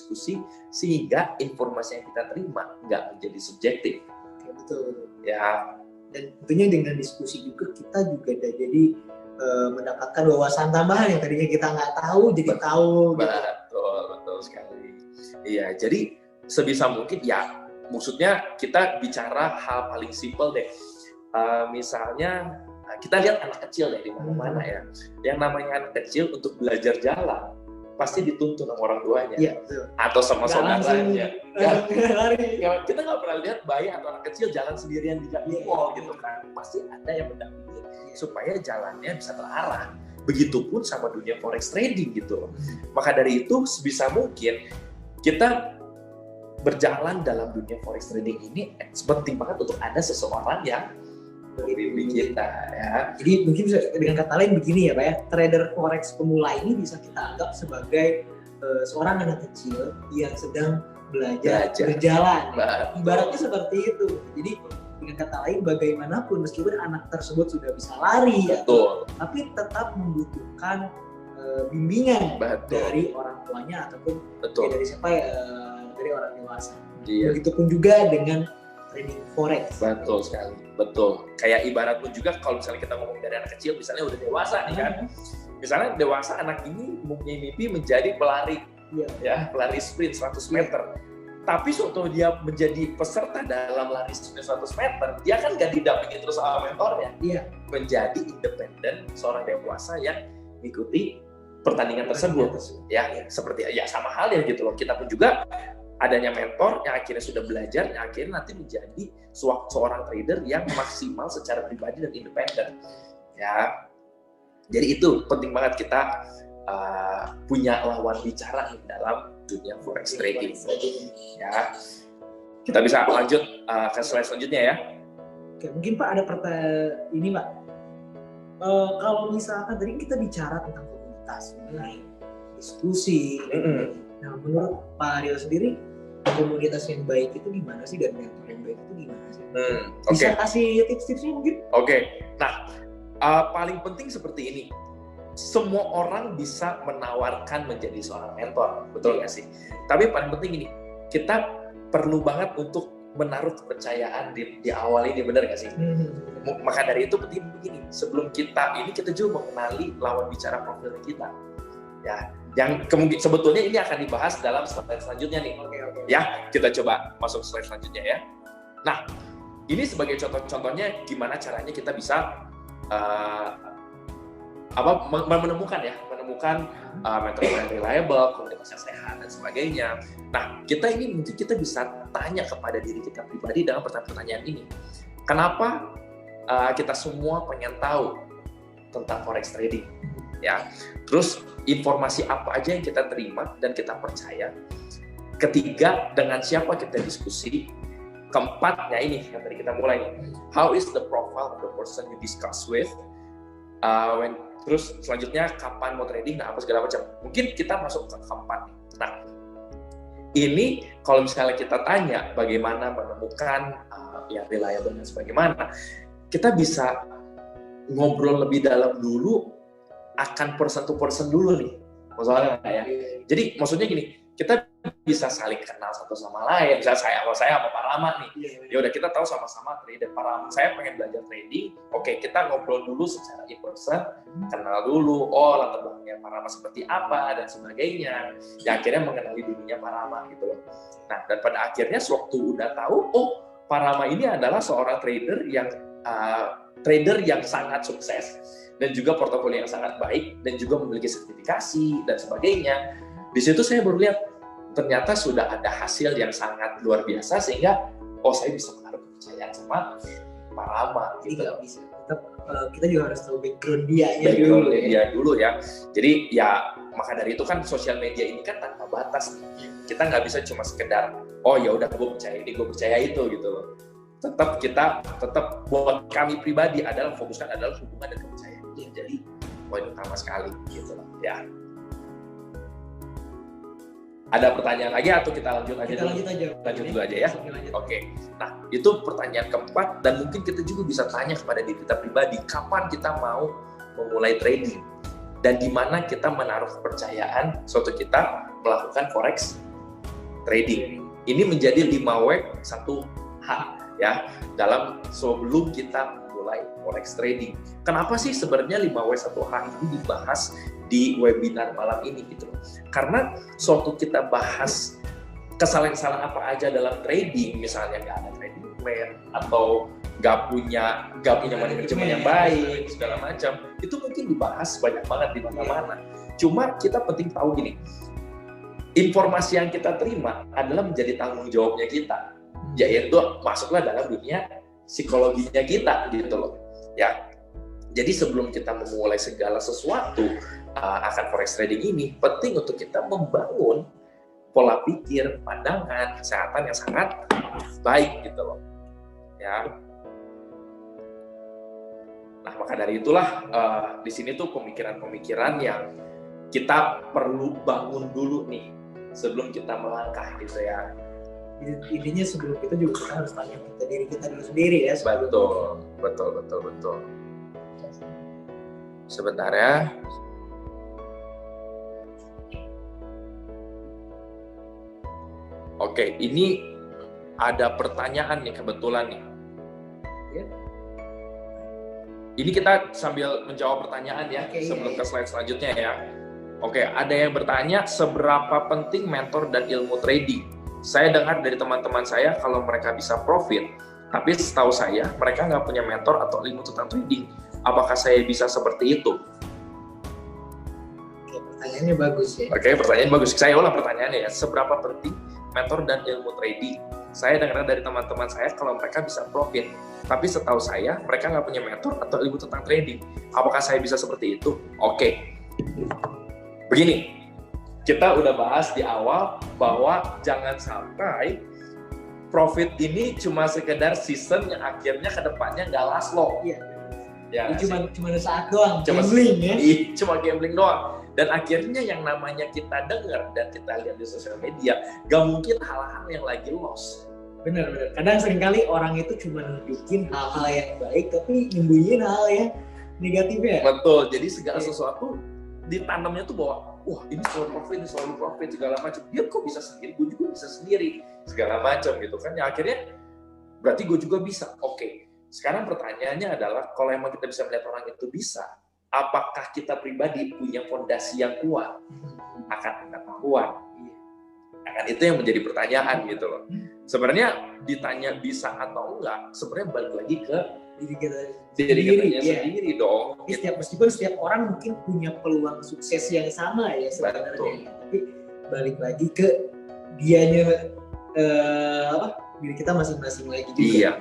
berdiskusi sehingga informasi yang kita terima nggak menjadi subjektif. Oke, betul. Ya. Dan tentunya dengan diskusi juga kita juga udah jadi mendapatkan wawasan tambahan yang tadinya kita nggak tahu jadi tahu. Betul sekali. Iya, jadi sebisa mungkin ya, maksudnya kita bicara hal paling simpel deh. Misalnya kita lihat anak kecil deh di mana-mana ya. Yang namanya anak kecil untuk belajar jalan pasti dituntun sama orang tuanya, ya, atau sama saudaranya. Kita nggak pernah lihat bayi atau anak kecil jalan sendirian di mall gitu kan. Pasti ada yang mendampingi supaya jalannya bisa terarah. Begitupun sama dunia forex trading gitu. Maka dari itu sebisa mungkin kita berjalan dalam dunia forex trading ini penting banget untuk ada seseorang yang membimbing kita ya. Jadi mungkin bisa dengan kata lain begini ya Pak ya, trader forex pemula ini bisa kita anggap sebagai seorang anak kecil yang sedang belajar. Berjalan. Ibaratnya seperti itu. Jadi dengan kata lain bagaimanapun meskipun anak tersebut sudah bisa lari ya, tapi tetap membutuhkan bimbingan dari orang tuanya ataupun dari siapa ya, dari orang dewasa. Begitupun juga dengan trading forex. Betul sekali, betul. Kayak ibarat pun juga kalau misalnya kita ngomong dari anak kecil, misalnya udah dewasa nih kan. Misalnya dewasa anak ini mempunyai mimpi menjadi pelari, ya pelari sprint 100 meter. Tapi suatu dia menjadi peserta dalam lari sprint 100 meter, dia kan gak didampingi terus sama mentornya. Menjadi independen seorang dewasa yang mengikuti pertandingan tersebut. Ya, seperti ya sama hal ya gitu loh. Kita pun juga adanya mentor yang akhirnya sudah belajar, yang akhirnya nanti menjadi seorang trader yang maksimal secara pribadi dan independen. Ya, jadi itu penting banget kita punya lawan bicara dalam dunia forex trading. Ya, kita bisa lanjut ke slide selanjutnya ya. Oke, mungkin Pak ada pertanyaan ini Pak. Kalau misalkan tadi kita bicara tentang komunitas, mengenai diskusi. Nah, menurut Pak Rio sendiri, komunitas yang baik itu gimana sih, dan mentor yang baik itu gimana sih? Bisa kasih tips-tipsnya mungkin? Nah, paling penting seperti ini. Semua orang bisa menawarkan menjadi seorang mentor, betul nggak sih? Tapi paling penting ini, kita perlu banget untuk menaruh kepercayaan di awal ini, benar nggak sih? Maka dari itu penting begini, sebelum kita juga mengenali lawan bicara profil kita. Ya, yang kemungkinan sebetulnya ini akan dibahas dalam slide selanjutnya nih. Ya, kita coba masuk slide selanjutnya ya. Nah, ini sebagai contohnya gimana caranya kita bisa menemukan mentor yang reliable, komunitas yang sehat dan sebagainya. Nah, mungkin kita bisa tanya kepada diri kita pribadi dalam pertanyaan ini. Kenapa kita semua pengen tahu tentang forex trading? Ya, terus informasi apa aja yang kita terima dan kita percaya. Ketiga, dengan siapa kita diskusi. Keempatnya ini yang tadi kita mulai nih. How is the profile of the person you discuss with? Terus selanjutnya kapan mau trading, apa segala macam. Mungkin kita masuk ke keempat. Nah, ini kalau misalnya kita tanya bagaimana menemukan yang reliable dan sebagaimana, kita bisa ngobrol lebih dalam dulu akan person to person dulu nih, maksudnya ya. Jadi maksudnya gini, kita bisa saling kenal satu sama lain. Misalnya saya sama Pak Rama nih, ya udah kita tahu sama-sama trader. Pak Rama, saya pengen belajar trading. Oke, kita ngobrol dulu secara in person, kenal dulu. Oh, latar belakangnya Pak Rama seperti apa dan sebagainya. Ya akhirnya mengenali dunia Pak Rama gitu loh. Nah, dan pada akhirnya sewaktu udah tahu, oh Pak Rama ini adalah seorang trader yang sangat sukses dan juga portofolio yang sangat baik dan juga memiliki sertifikasi dan sebagainya. Di situ saya baru lihat ternyata sudah ada hasil yang sangat luar biasa sehingga saya bisa menaruh kepercayaan sama Pak Rama. Jadi nggak bisa, tetap kita juga harus tahu background dia dulu ya. Jadi ya maka dari itu kan sosial media ini kan tanpa batas. Kita nggak bisa cuma sekedar ya udah gue percaya ini, gue percaya itu gitu loh. Tetap buat kami pribadi adalah fokuskan adalah hubungan dan kepercayaan. Jadi poin utama sekali gitu loh ya. Ada pertanyaan lagi atau kita lanjut aja? Lanjut dulu aja ya. Oke. Nah, itu pertanyaan keempat, dan mungkin kita juga bisa tanya kepada diri kita pribadi, kapan kita mau memulai trading dan di mana kita menaruh kepercayaan suatu kita melakukan forex trading. Ini menjadi 5W 1H ya dalam sebelum kita mulai forex trading. Kenapa sih sebenarnya 5W 1H ini dibahas di webinar malam ini gitu loh? Karena suatu kita bahas kesalahan-kesalahan apa aja dalam trading, misalnya nggak ada trading plan atau nggak punya money management yang baik segala macam, itu mungkin dibahas banyak banget di mana-mana. Cuma kita penting tahu gini, informasi yang kita terima adalah menjadi tanggung jawabnya kita, yaitu masuklah dalam dunia psikologinya kita gitu loh ya. Jadi sebelum kita memulai segala sesuatu akan forex trading ini, penting untuk kita membangun pola pikir, pandangan, kesehatan yang sangat baik gitu loh ya. Nah maka dari itulah di sini tuh pemikiran-pemikiran yang kita perlu bangun dulu nih sebelum kita melangkah gitu ya. Intinya sebelum kita juga kita harus tanya diri kita dulu sendiri ya. Betul. Sebentar ya. Oke, ini ada pertanyaan nih kebetulan nih. Ya. Ini kita sambil menjawab pertanyaan ya, sebelum ke slide selanjutnya ya. Oke, ada yang bertanya seberapa penting mentor dan ilmu trading. Saya dengar dari teman-teman saya kalau mereka bisa profit, tapi setahu saya mereka nggak punya mentor atau ilmu tentang trading. Apakah saya bisa seperti itu? Oke, pertanyaannya bagus ya. Oke, pertanyaan bagus. Saya ulang pertanyaannya ya. Seberapa penting mentor dan ilmu trading? Saya dengar dari teman-teman saya kalau mereka bisa profit, tapi setahu saya mereka nggak punya mentor atau ilmu tentang trading. Apakah saya bisa seperti itu? Oke. Begini, kita udah bahas di awal bahwa jangan sampai profit ini cuma sekedar season yang akhirnya ke depannya nggak last long. Iya. Ya, cuma saat doang, gambling ya. Cuma gambling doang. Dan akhirnya yang namanya kita dengar dan kita lihat di sosial media, gak mungkin hal-hal yang lagi loss. Benar. Kadang seringkali orang itu cuma nunjukin hal-hal yang baik, tapi nyembunyiin hal yang negatifnya. Betul, jadi segala sesuatu ditanamnya tuh bahwa, wah ini selalu profit, segala macam. Dia kok bisa sendiri, gue juga bisa sendiri, segala macam gitu kan. Ya akhirnya, berarti gue juga bisa. Oke, sekarang pertanyaannya adalah, kalau emang kita bisa melihat orang itu bisa, apakah kita pribadi punya fondasi yang kuat akan pengetahuan? Akan itu yang menjadi pertanyaan gitu loh. Sebenarnya ditanya bisa atau enggak, sebenarnya balik lagi ke diri kita sendiri dong. Meskipun setiap orang mungkin punya peluang sukses yang sama ya sebenarnya, tapi balik lagi ke dianya diri kita masing-masing lagi juga. Iya.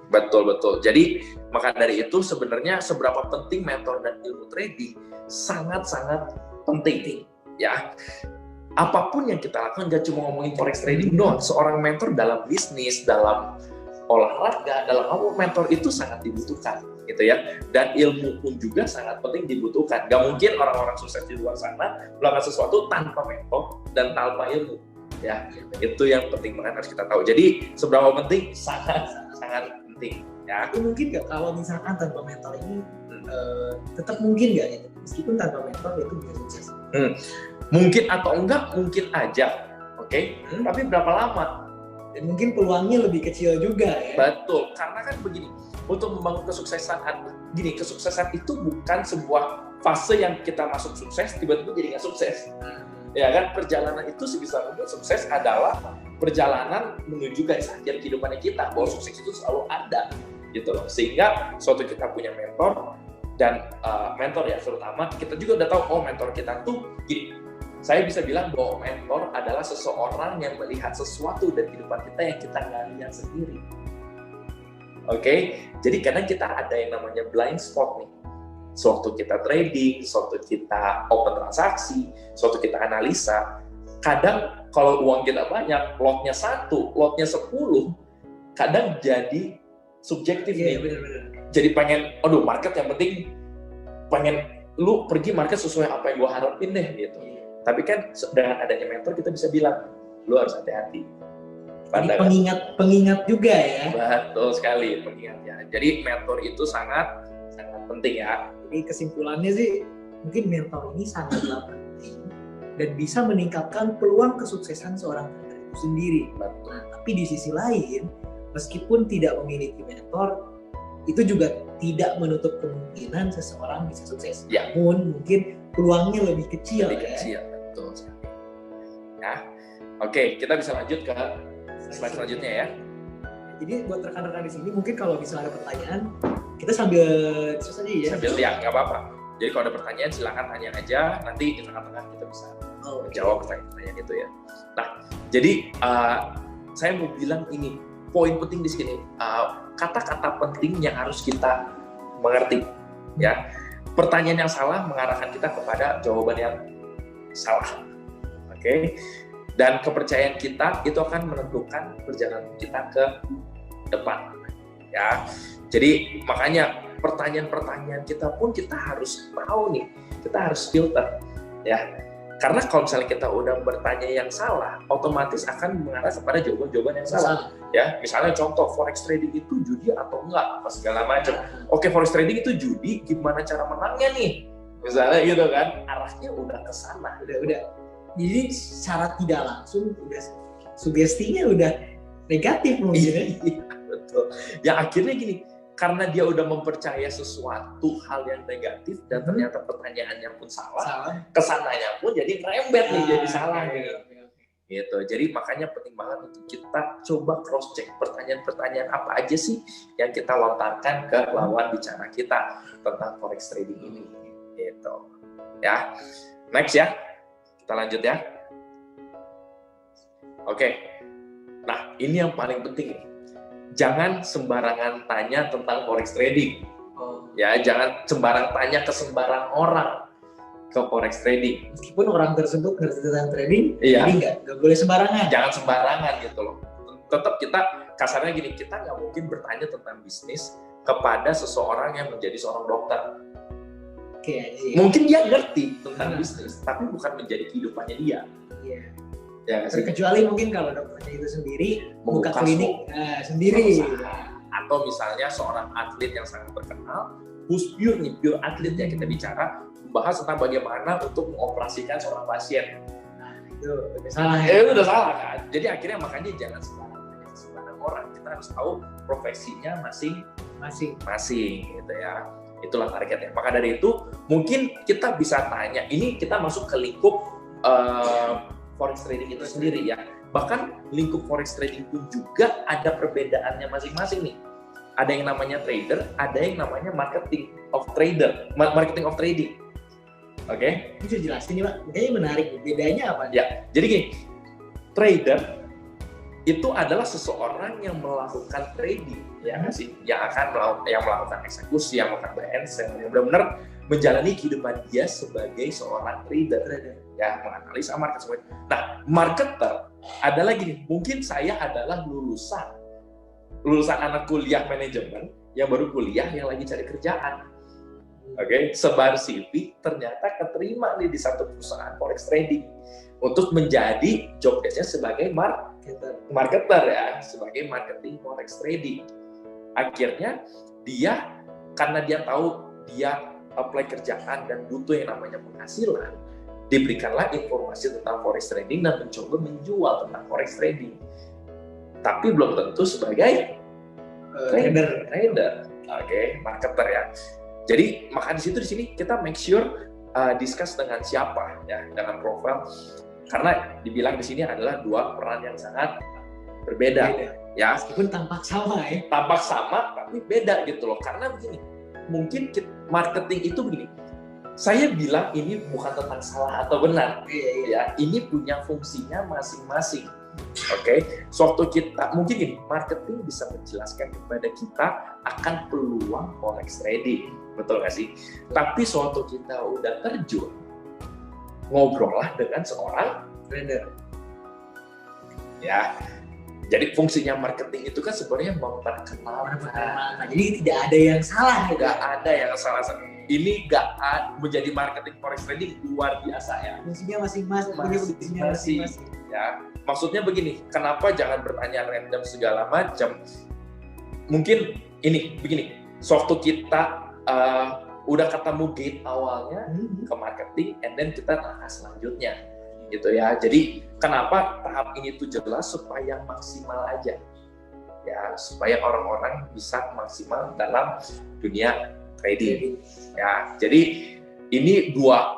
Betul. Jadi maka dari itu sebenarnya seberapa penting mentor dan ilmu trading sangat-sangat penting ya. Apapun yang kita lakukan, gak cuma ngomongin forex trading doang. Seorang mentor dalam bisnis, dalam olahraga, dalam apa, mentor itu sangat dibutuhkan gitu ya. Dan ilmu pun juga sangat penting dibutuhkan. Gak mungkin orang-orang sukses di luar sana melakukan sesuatu tanpa mentor dan tanpa ilmu ya. Itu yang penting banget harus kita tahu. Jadi seberapa penting, sangat penting ya. Itu mungkin nggak kalau misalkan tanpa mentor ini tetap mungkin nggak ya, meskipun tanpa mentor itu bisa sukses? Mungkin atau enggak, mungkin aja, oke? Tapi berapa lama? Dan mungkin peluangnya lebih kecil juga ya. Betul, karena kan begini, untuk membangun kesuksesan itu bukan sebuah fase yang kita masuk sukses tiba-tiba jadi nggak sukses. Ya kan, perjalanan itu sebisa mungkin sukses adalah perjalanan menuju garis akhir kehidupannya kita, bahwa sukses itu selalu ada gitu loh. Sehingga suatu kita punya mentor dan mentor ya terutama kita juga udah tahu, oh mentor kita tuh gini. Saya bisa bilang bahwa mentor adalah seseorang yang melihat sesuatu dari kehidupan kita yang kita nggak lihat sendiri. Oke, jadi kadang kita ada yang namanya blind spot nih. Sewaktu kita trading, sewaktu kita open transaksi, sewaktu kita analisa, kadang kalau uang kita banyak, lotnya 1, lotnya 10, kadang jadi subjektif nih. Bener. Jadi pengen, aduh market yang penting, pengen lu pergi market sesuai apa yang gue harapin deh gitu. Tapi kan dengan adanya mentor kita bisa bilang, lu harus hati-hati. Jadi pengingat juga ya. Betul sekali pengingatnya. Jadi mentor itu sangat penting ya. Jadi kesimpulannya sih, mungkin mentor ini sangatlah penting dan bisa meningkatkan peluang kesuksesan seorang trader. itu sendiri. Nah, tapi di sisi lain, meskipun tidak memiliki mentor, itu juga tidak menutup kemungkinan seseorang bisa sukses. Namun mungkin peluangnya lebih kecil. Betul. Ya, oke, kita bisa lanjut ke slide selanjutnya ya. Jadi buat rekan-rekan di sini, mungkin kalau misalnya ada pertanyaan, kita sambil diskusi aja ya. Sambil ya, nggak apa-apa. Jadi kalau ada pertanyaan silakan tanya aja, nanti di tengah-tengah kita bisa menjawab pertanyaan itu ya. Nah, jadi saya mau bilang ini, poin penting di sini, kata-kata penting yang harus kita mengerti ya. Pertanyaan yang salah mengarahkan kita kepada jawaban yang salah. Oke. Dan kepercayaan kita itu akan menentukan perjalanan kita ke depan ya. Jadi makanya pertanyaan-pertanyaan kita pun kita harus tahu nih, kita harus filter ya. Karena kalau misalnya kita udah bertanya yang salah, otomatis akan mengarah kepada jawaban-jawaban yang salah. Ya, misalnya contoh forex trading itu judi atau enggak, apa segala macam. Oke, forex trading itu judi, gimana cara menangnya nih? Misalnya gitu kan, arahnya udah ke sana. Udah. Jadi secara tidak langsung udah sugestinya udah negatif mungkin. Iya, betul. Ya akhirnya gini, karena dia udah mempercaya sesuatu hal yang negatif dan ternyata pertanyaannya pun salah. Kesananya pun jadi rembet nih, jadi salah gitu. Jadi makanya penting banget untuk kita coba cross check pertanyaan-pertanyaan apa aja sih yang kita lontarkan ke lawan bicara kita tentang forex trading ini gitu. Ya. Next ya. Kita lanjut ya. Oke. Nah, ini yang paling penting nih. Jangan sembarangan tanya tentang forex trading. Ya, jangan sembarang tanya ke sembarang orang ke forex trading. Meskipun orang tersebut ngerti tentang trading, iya. Jadi nggak boleh sembarangan. Jangan sembarangan gitu loh. Tetap kita kasarnya gini, kita nggak mungkin bertanya tentang bisnis kepada seseorang yang menjadi seorang dokter. Mungkin dia ngerti tentang bisnis, tapi bukan menjadi kehidupannya dia. Iya. Ya, kecuali mungkin kalau dokternya itu sendiri buka klinik sendiri. Atau misalnya seorang atlet yang sangat terkenal, who's pure atlet yang kita bicara, membahas tentang bagaimana untuk mengoperasikan seorang pasien. Nah, itu udah salah ya? Itu udah salah kan? Jadi akhirnya makanya jangan sembarang orang. Kita harus tahu profesinya masing-masing gitu ya. Itulah targetnya. Maka dari itu mungkin kita bisa tanya, ini kita masuk ke lingkup forex trading itu sendiri ya. Bahkan lingkup forex trading pun juga ada perbedaannya masing-masing nih. Ada yang namanya trader, ada yang namanya marketing of trading. Oke? Bisa jelasin nih Pak, kayaknya menarik. Bedanya apa? Ya, jadi gini, trader itu adalah seseorang yang melakukan trading, ya nggak sih? Yang melakukan eksekusi, yang melakukan buy and sell, yang benar-benar menjalani kehidupan dia sebagai seorang trader, ya menganalisa market semua. Nah, marketer adalah gini, mungkin saya adalah lulusan anak kuliah manajemen yang baru kuliah yang lagi cari kerjaan. Oke, sebar CV, ternyata keterima nih di satu perusahaan forex trading untuk menjadi job desk-nya sebagai marketer ya, sebagai marketing forex trading. Akhirnya dia, karena dia tahu dia apply kerjaan dan butuh yang namanya penghasilan, diberikanlah informasi tentang forex trading dan mencoba menjual tentang forex trading. Tapi belum tentu sebagai trader. Oke, marketer ya. Jadi maka di sini kita make sure discuss dengan siapa ya, dengan profil, karena dibilang di sini adalah dua peran yang sangat berbeda. Ya, meskipun tampak sama ya. Tampak sama tapi beda gitu loh. Karena begini, mungkin marketing itu begini. Saya bilang ini bukan tentang salah atau benar. Ya, ini punya fungsinya masing-masing. Oke, suatu kita mungkin gini, marketing bisa menjelaskan kepada kita akan peluang forex trading, betul nggak sih? Tapi suatu kita udah terjun, ngobrollah dengan seorang trader. Ya, jadi fungsinya marketing itu kan sebenarnya memperkenalkan. Jadi tidak ada yang salah. Tidak ada yang salah. Ini nggak menjadi marketing forex trading luar biasa ya. Fungsinya masing-masing. Masing-masing. Ya, maksudnya begini, kenapa jangan bertanya random segala macam? Mungkin ini begini, sewaktu kita udah ketemu gate awalnya ke marketing, and then kita tahap selanjutnya. gitu ya. Jadi kenapa tahap ini tuh jelas supaya maksimal aja ya, supaya orang-orang bisa maksimal dalam dunia trading ya. Jadi ini dua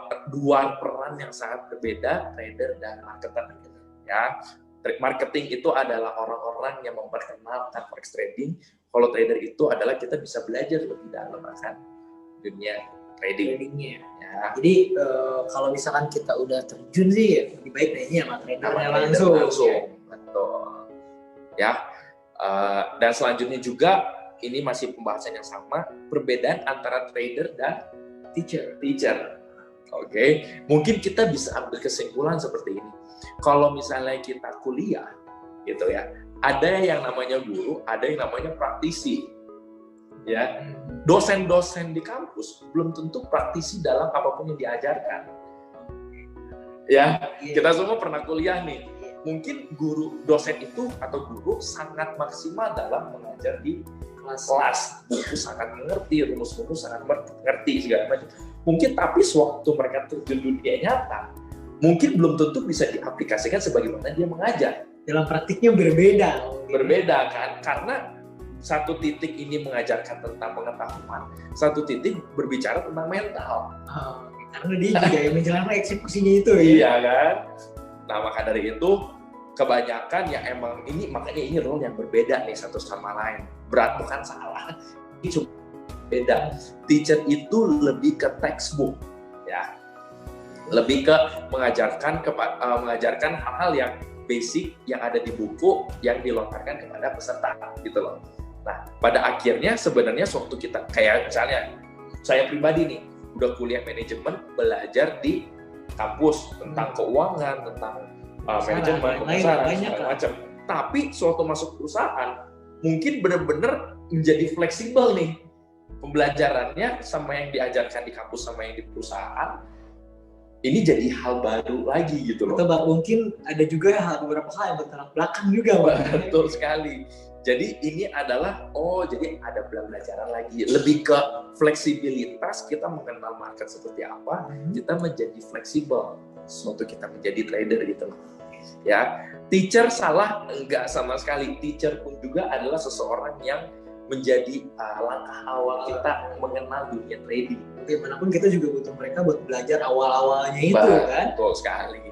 peran yang sangat berbeda, trader dan marketer ya. Marketing itu adalah orang-orang yang memperkenalkan forex trading. Kalau trader itu adalah kita bisa belajar lebih dalam akan dunia tradingnya. Ya. Jadi kalau misalkan kita udah terjun sih, ya, lebih baik nanya sama tradernya langsung. Betul. Ya. Dan selanjutnya juga ini masih pembahasan yang sama, perbedaan antara trader dan teacher. Oke. Mungkin kita bisa ambil kesimpulan seperti ini. Kalau misalnya kita kuliah, gitu ya, ada yang namanya guru, ada yang namanya praktisi, ya. Dosen-dosen di kampus belum tentu praktisi dalam apapun yang diajarkan, ya. Kita semua pernah kuliah nih. Mungkin dosen itu atau guru sangat maksimal dalam mengajar di kelas, buku sangat mengerti, rumus-rumus sangat mengerti segala macam. Mungkin tapi sewaktu mereka terjun dunia nyata, mungkin belum tentu bisa diaplikasikan sebagaimana dia mengajar. Dalam praktiknya berbeda kan, karena satu titik ini mengajarkan tentang pengetahuan, satu titik berbicara tentang mental. Karena dia juga yang menjalankan eksekusinya itu ya. Iya kan. Nah maka dari itu kebanyakan ya emang ini, makanya ini role yang berbeda nih satu sama lain. Berat bukan salah, ini cuma beda. Teacher itu lebih ke textbook ya, lebih ke mengajarkan hal-hal yang basic yang ada di buku yang dilontarkan kepada peserta gitu loh. Nah pada akhirnya sebenarnya waktu kita kayak misalnya saya pribadi nih udah kuliah manajemen, belajar di kampus tentang keuangan, tentang manajemen, pemasaran, segala macam. Tapi suatu masuk perusahaan mungkin benar-benar menjadi fleksibel nih pembelajarannya sama yang diajarkan di kampus sama yang di perusahaan. Ini jadi hal baru lagi gitu loh. Atau mungkin ada juga beberapa hal yang bertolak belakang juga. Betul sekali. Jadi ini adalah, jadi ada pembelajaran lagi. Lebih ke fleksibilitas, kita mengenal market seperti apa, kita menjadi fleksibel suatu kita menjadi trader gitu loh. Ya, teacher salah? Enggak sama sekali. Teacher pun juga adalah seseorang yang menjadi langkah awal kita mengenal dunia trading. Bagaimanapun kita juga butuh mereka buat belajar awal-awalnya itu kan. Betul sekali.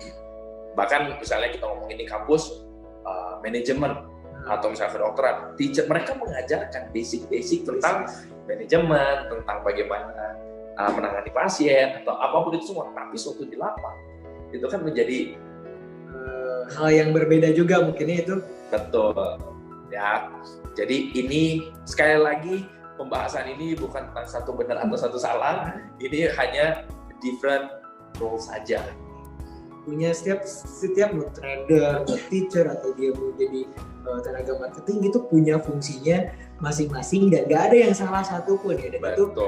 Bahkan misalnya kita ngomongin di kampus manajemen atau misalnya kedokteran, teacher mereka mengajarkan basic tentang manajemen, tentang bagaimana menangani pasien atau apapun itu semua. Tapi suatu di lapang itu kan menjadi hal yang berbeda juga mungkinnya itu. Betul. Ya. Jadi ini sekali lagi pembahasan ini bukan tentang satu benar atau satu salah, ini hanya different role saja. Punya setiap trader, atau teacher atau dia mau jadi tenaga marketing itu punya fungsinya masing-masing dan gak ada yang salah satu pun ya. Dan betul. Itu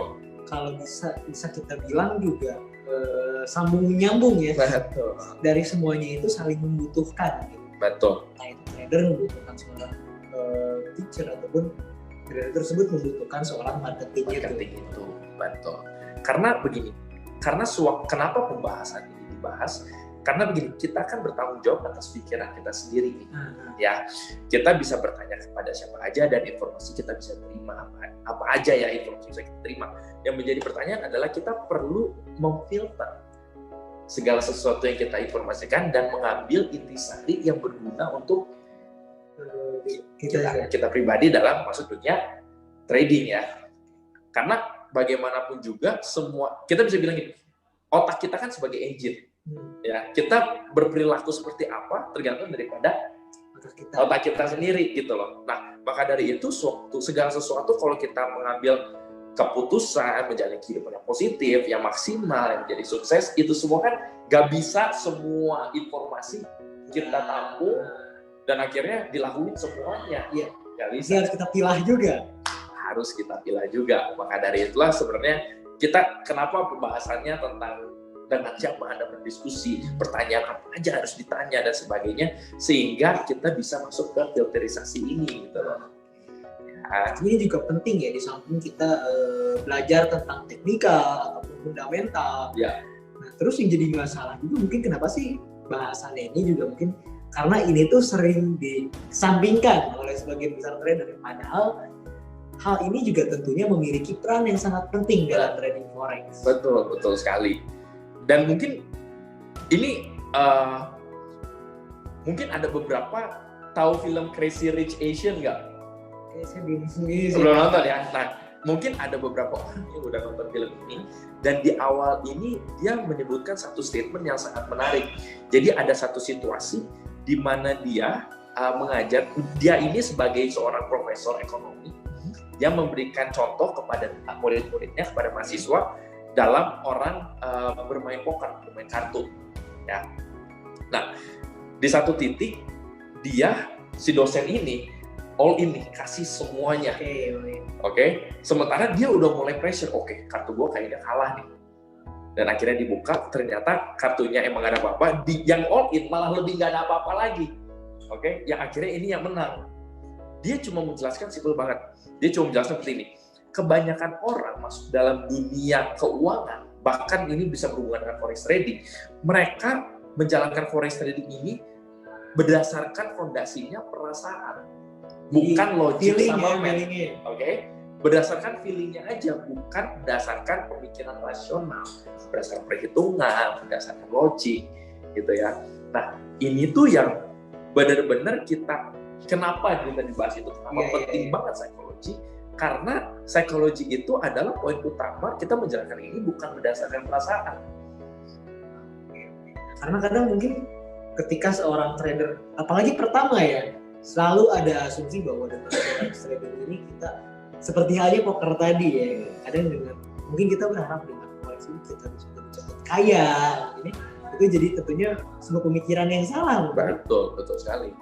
kalau bisa kita bilang juga sambung menyambung ya. Betul. Dari semuanya itu saling membutuhkan. Gitu. Betul. Nah, trader membutuhkan seorang teacher ataupun trader tersebut membutuhkan seorang marketing itu. Betul. Karena begini, kenapa pembahasan ini dibahas? Karena begini, kita kan bertanggung jawab atas pikiran kita sendiri, ya. Kita bisa bertanya kepada siapa aja dan informasi kita bisa terima apa aja ya informasi bisa kita terima. Yang menjadi pertanyaan adalah kita perlu memfilter segala sesuatu yang kita informasikan dan mengambil intisari yang berguna untuk kita pribadi dalam masuk dunia trading ya. Karena bagaimanapun juga semua kita bisa bilang gini, otak kita kan sebagai engine. Ya, kita berperilaku seperti apa tergantung daripada otak kita sendiri gitu loh. Nah, maka dari itu segala sesuatu kalau kita mengambil keputusan menjalani kehidupan yang positif, yang maksimal, yang menjadi sukses, itu semua kan gak bisa semua informasi kita tampung dan akhirnya dilakuin semuanya. Iya, gak bisa. Harus kita pilah juga. Maka dari itulah sebenarnya kita kenapa pembahasannya tentang dengan siapa Anda berdiskusi, pertanyaan apa aja harus ditanya dan sebagainya, sehingga kita bisa masuk ke filterisasi ini gitu loh. Ya. Ini juga penting ya, di samping kita belajar tentang teknikal ataupun fundamental. Ya. Nah, terus yang jadi nggak salah juga mungkin kenapa sih bahasannya ini juga mungkin karena ini tuh sering dikesampingkan oleh sebagian besar trader. Padahal hal ini juga tentunya memiliki peran yang sangat penting dalam trading forex. Betul sekali. Dan mungkin ini mungkin ada beberapa tahu film Crazy Rich Asian nggak? Oke, saya belum nonton ya. Nah, mungkin ada beberapa orang yang udah nonton film ini, dan di awal ini dia menyebutkan satu statement yang sangat menarik. Jadi ada satu situasi di mana dia mengajar, dia ini sebagai seorang profesor ekonomi, dia memberikan contoh kepada murid-muridnya, kepada mahasiswa dalam orang bermain poker, bermain kartu. Ya. Nah, di satu titik dia, si dosen ini all in nih, kasih semuanya. Oke. Sementara dia udah mulai pressure, oke, kartu gua kayaknya kalah nih. Dan akhirnya dibuka, ternyata kartunya emang gak ada apa-apa, yang all in malah lebih gak ada apa-apa lagi. Oke, yang akhirnya ini yang menang. Dia cuma menjelaskan simpel banget. Dia cuma menjelaskan seperti ini. Kebanyakan orang masuk dalam dunia keuangan, bahkan ini bisa berhubungan dengan forex trading. Mereka menjalankan forex trading ini berdasarkan fondasinya perasaan, bukan logik sama math. Oke? Berdasarkan feelingnya aja, bukan berdasarkan pemikiran rasional, berdasarkan perhitungan, berdasarkan logik, gitu ya. Nah, ini tuh yang benar-benar kita, kenapa kita dibahas itu, kenapa penting banget psikologi, karena psikologi itu adalah poin utama kita menjalankan ini bukan berdasarkan perasaan. Karena kadang mungkin ketika seorang trader, apalagi pertama ya, selalu ada asumsi bahwa dengan forex trading ini kita seperti halnya poker tadi ya, kadang dengan mungkin kita berharap dengan forex ini kita bisa jadi cepat kaya, ini itu jadi tentunya sebuah pemikiran yang salah. Betul sekali.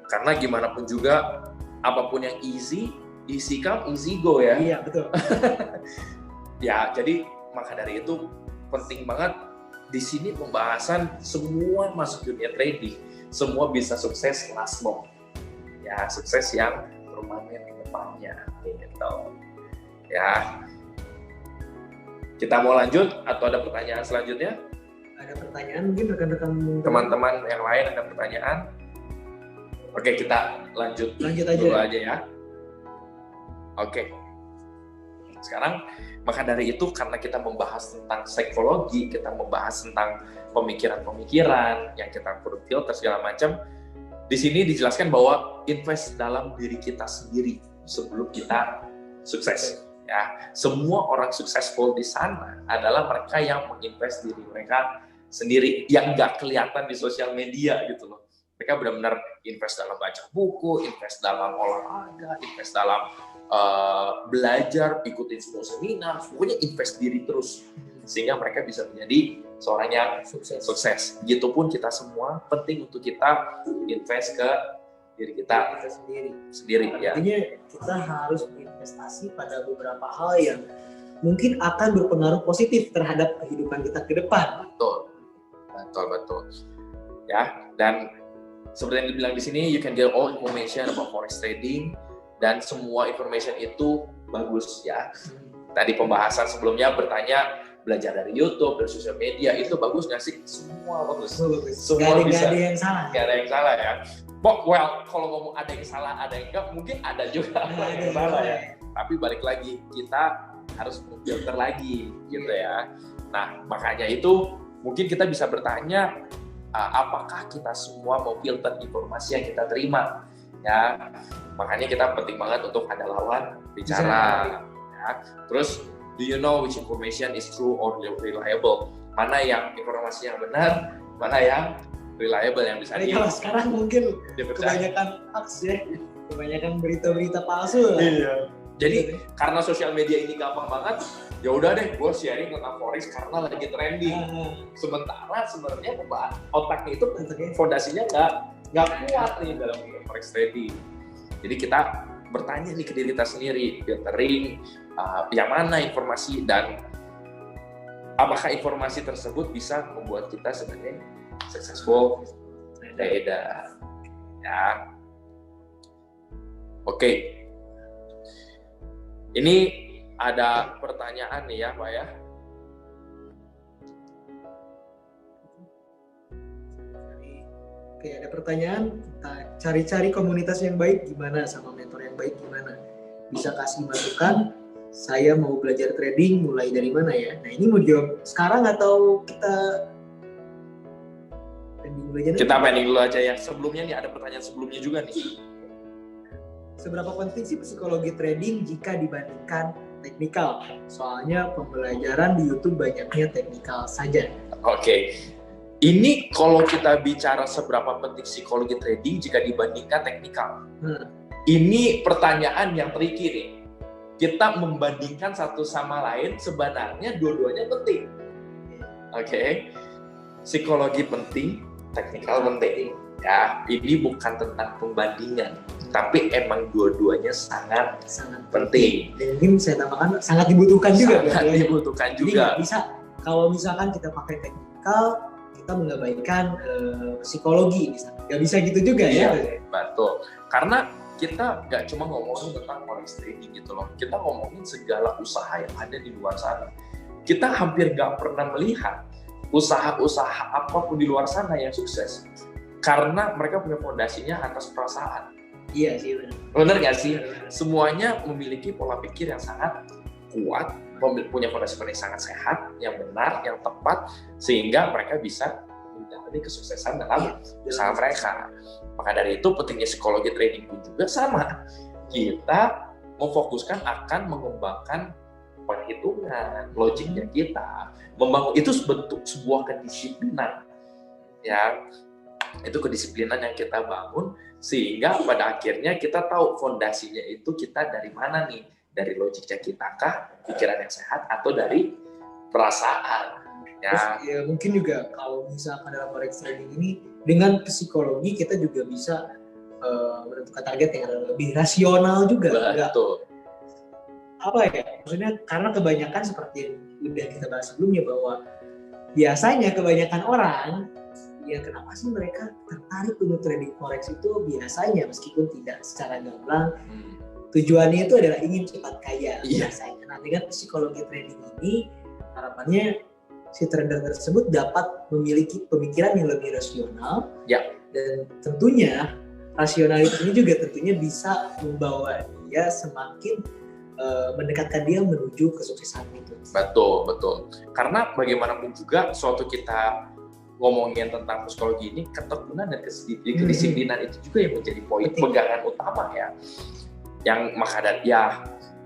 Karena gimana pun juga, apapun yang easy come, easy go ya. Iya, betul. Ya, jadi maka dari itu penting banget di sini pembahasan semua masuk dunia trading, semua bisa sukses last month. Ya, sukses yang permanen ke depannya gitu. Ya. Kita mau lanjut atau ada pertanyaan selanjutnya? Ada pertanyaan mungkin rekan-rekan teman-teman yang lain ada pertanyaan? Oke, kita lanjut dulu aja ya. Oke. Sekarang maka dari itu, karena kita membahas tentang psikologi, kita membahas tentang pemikiran-pemikiran yang kita perlu filter segala macam, di sini dijelaskan bahwa invest dalam diri kita sendiri sebelum kita sukses. Ya, semua orang successful di sana adalah mereka yang menginvest diri mereka sendiri, yang nggak kelihatan di sosial media gitu loh. Mereka benar-benar invest dalam baca buku, invest dalam olahraga, invest dalam belajar, ikutin semua seminar, pokoknya invest diri terus sehingga mereka bisa menjadi seorang yang sukses. Begitupun kita semua penting untuk kita invest ke diri kita sendiri ya. Artinya kita harus berinvestasi pada beberapa hal yang mungkin akan berpengaruh positif terhadap kehidupan kita ke depan. Betul. Ya, dan seperti yang dibilang di sini, you can get all information about forex trading. Dan semua information itu bagus ya. Tadi pembahasan sebelumnya bertanya, belajar dari YouTube, dari sosial media, itu bagus nggak sih? Semua bagus. Semua bisa. Gak ada yang salah ya. Well, kalau ngomong ada yang salah, ada yang enggak, mungkin ada juga yang salah ya. Tapi balik lagi, kita harus filter lagi gitu ya. Nah, makanya itu mungkin kita bisa bertanya, apakah kita semua mau filter informasi yang kita terima? Ya, makanya kita penting banget untuk ada lawan bicara. Ya. Terus, do you know which information is true or reliable? Mana yang informasi yang benar, mana yang reliable, yang bisa kalau sekarang mungkin kebanyakan hoax ya, kebanyakan berita-berita palsu. Iya. Jadi karena sosial media ini gampang banget, ya udah deh, gue sharing tentang forex karena lagi trending. Sementara sebenarnya otaknya itu fondasinya nggak kuat nih dalam forex trading. Jadi kita bertanya nih ke diri kita sendiri, filtering yang mana informasi dan apakah informasi tersebut bisa membuat kita sebagai successful trader. Ya, oke. Ini ada pertanyaan nih ya, Pak ya. Oke, ada pertanyaan, kita cari-cari komunitas yang baik gimana, sama mentor yang baik gimana? Bisa kasih masukan, saya mau belajar trading, mulai dari mana ya? Nah ini mau jawab sekarang atau kita pending dulu aja? Kita pending dulu aja ya. Sebelumnya nih ada pertanyaan sebelumnya juga nih. Seberapa penting sih psikologi trading jika dibandingkan teknikal? Soalnya pembelajaran di YouTube banyaknya teknikal saja. Oke. Ini kalau kita bicara seberapa penting psikologi trading jika dibandingkan teknikal. Ini pertanyaan yang tricky nih. Kita membandingkan satu sama lain, sebenarnya dua-duanya penting. Oke. Psikologi penting, teknikal penting. Ya, ini bukan tentang pembandingan, tapi emang dua-duanya sangat penting. Dan mungkin saya tambahkan sangat dibutuhkan juga. Sangat dibutuhkan juga. Jadi bisa, kalau misalkan kita pakai teknikal, kita mengabaikan psikologi, nggak bisa gitu juga ya. Betul. Karena kita nggak cuma ngomongin tentang forex trading gitu loh. Kita ngomongin segala usaha yang ada di luar sana. Kita hampir nggak pernah melihat usaha-usaha apapun di luar sana yang sukses. Karena mereka punya fondasinya atas perasaan. Iya sih, benar. Benar nggak sih? Semuanya memiliki pola pikir yang sangat kuat, punya fondasi yang sangat sehat, yang benar, yang tepat, sehingga mereka bisa menjalani kesuksesan dalam usaha mereka. Maka dari itu pentingnya psikologi trading pun juga sama. Kita memfokuskan akan mengembangkan perhitungan, logiknya kita, membangun itu bentuk sebuah kedisiplinan, ya. Itu kedisiplinan yang kita bangun sehingga pada akhirnya kita tahu fondasinya itu kita dari mana nih, dari logiknya kita kah, pikiran yang sehat, atau dari perasaan ya. Terus, ya mungkin juga kalau misalkan dalam forex trading ini dengan psikologi kita juga bisa menentukan target yang lebih rasional juga. Betul. Apa ya, maksudnya karena kebanyakan seperti yang udah kita bahas sebelumnya bahwa biasanya kebanyakan orang ya kenapa sih mereka tertarik untuk trading forex itu biasanya meskipun tidak secara gamblang tujuannya itu adalah ingin cepat kaya biasanya. Nah dengan psikologi trading ini harapannya si trader tersebut dapat memiliki pemikiran yang lebih rasional dan tentunya rasionalitas ini juga tentunya bisa membawa dia semakin mendekatkan dia menuju kesuksesan itu. Betul. Karena bagaimanapun juga suatu kita ngomongin tentang psikologi ini, ketekunan dan kedisiplinan itu juga yang menjadi poin pegangan utama ya. Yang maka dari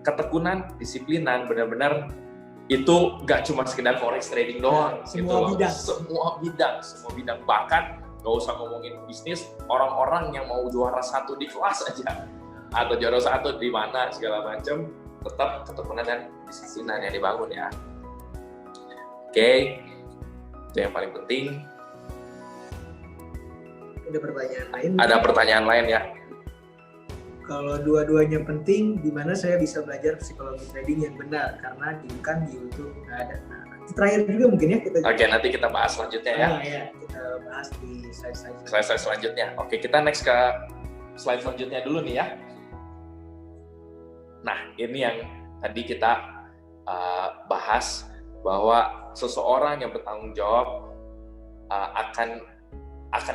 ketekunan, disiplinan benar-benar itu nggak cuma sekedar forex trading doang. Semua bidang. Bahkan nggak usah ngomongin bisnis, orang-orang yang mau juara satu di kelas aja atau juara satu di mana segala macam, tetap ketekunan dan disiplinan yang dibangun ya. Oke. Itu yang paling penting. Ada pertanyaan lain? Ada pertanyaan lain ya. Kalau dua-duanya penting, di mana saya bisa belajar psikologi trading yang benar? Karena di YouTube nggak ada. Nah, terakhir juga mungkin ya kita. Oke, nanti kita bahas selanjutnya ya. Ya, kita bahas di slide selanjutnya. Oke, kita next ke slide selanjutnya dulu nih ya. Nah, ini yang tadi kita bahas bahwa seseorang yang bertanggung jawab akan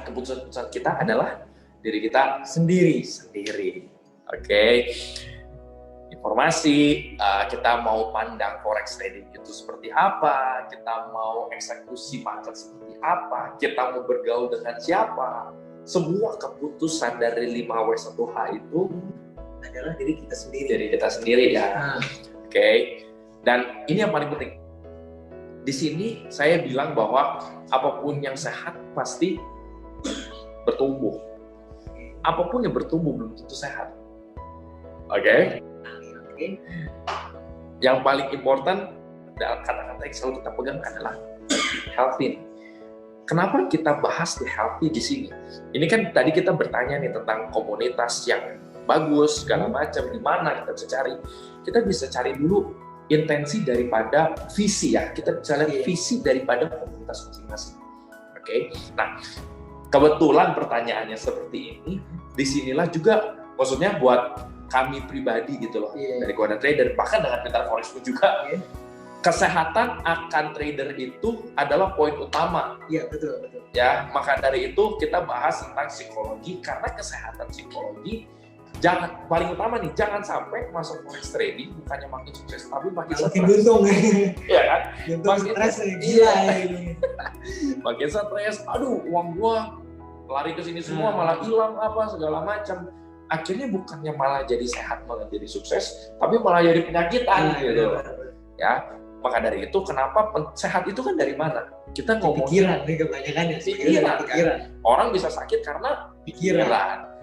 keputusan kita adalah diri kita sendiri. Oke. Informasi kita mau pandang forex trading itu seperti apa, kita mau eksekusi market seperti apa, kita mau bergaul dengan siapa, semua keputusan dari 5W1H itu adalah diri kita sendiri ya. Oke. Dan ini yang paling penting. Di sini saya bilang bahwa apapun yang sehat pasti bertumbuh. Apapun yang bertumbuh belum tentu sehat. Oke? Yang paling important dalam kata-kata yang selalu kita pegang adalah healthy. Kenapa kita bahas the healthy di sini? Ini kan tadi kita bertanya nih tentang komunitas yang bagus segala macam, di mana kita bisa cari. Kita bisa cari dulu intensi daripada visi ya, kita bisa lihat visi daripada komunitas masing-masing. Oke, nah kebetulan pertanyaannya seperti ini, disinilah juga maksudnya buat kami pribadi gitu loh, dari Quadrat Trader, bahkan dengan Pintar Forex pun juga, kesehatan akan trader itu adalah poin utama. Iya, betul. Ya, maka dari itu kita bahas tentang psikologi, karena kesehatan psikologi paling utama nih, jangan sampai masuk forex trading bukannya makin sukses tapi makin buntung. Iya kan? Makin stres, gila. Makin stres, aduh uang gua lari ke sini semua malah hilang apa segala macam. Akhirnya bukannya malah jadi sehat, malah jadi sukses, tapi malah jadi penyakitan gitu. Ya, maka dari itu kenapa sehat itu kan dari mana? Kita ngomong pikiran nih kebanyakan ya. Pikiran. Orang bisa sakit karena pikiran.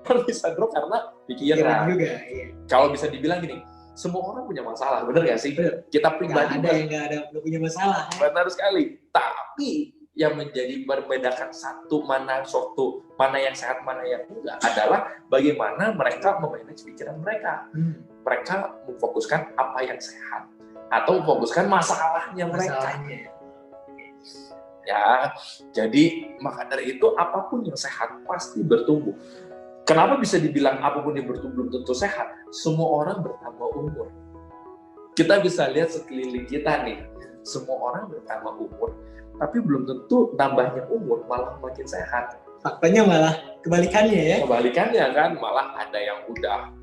Orang bisa drop karena pikiran juga. Iya. Kalau bisa dibilang gini, semua orang punya masalah, bener gak sih? Bener. Kita pribadi nggak punya masalah. Benar sekali. Tapi yang menjadi membedakan mana yang sehat, mana yang enggak adalah bagaimana mereka memanage pikiran mereka. Mereka memfokuskan apa yang sehat atau memfokuskan masalahnya mereka. Ya, jadi maka dari itu apapun yang sehat pasti bertumbuh. Kenapa bisa dibilang apapun yang bertumbuh belum tentu sehat? Semua orang bertambah umur. Kita bisa lihat sekeliling kita nih, semua orang bertambah umur, tapi belum tentu nambahnya umur malah makin sehat. Faktanya malah kebalikannya ya? Kebalikannya kan, malah ada yang udah,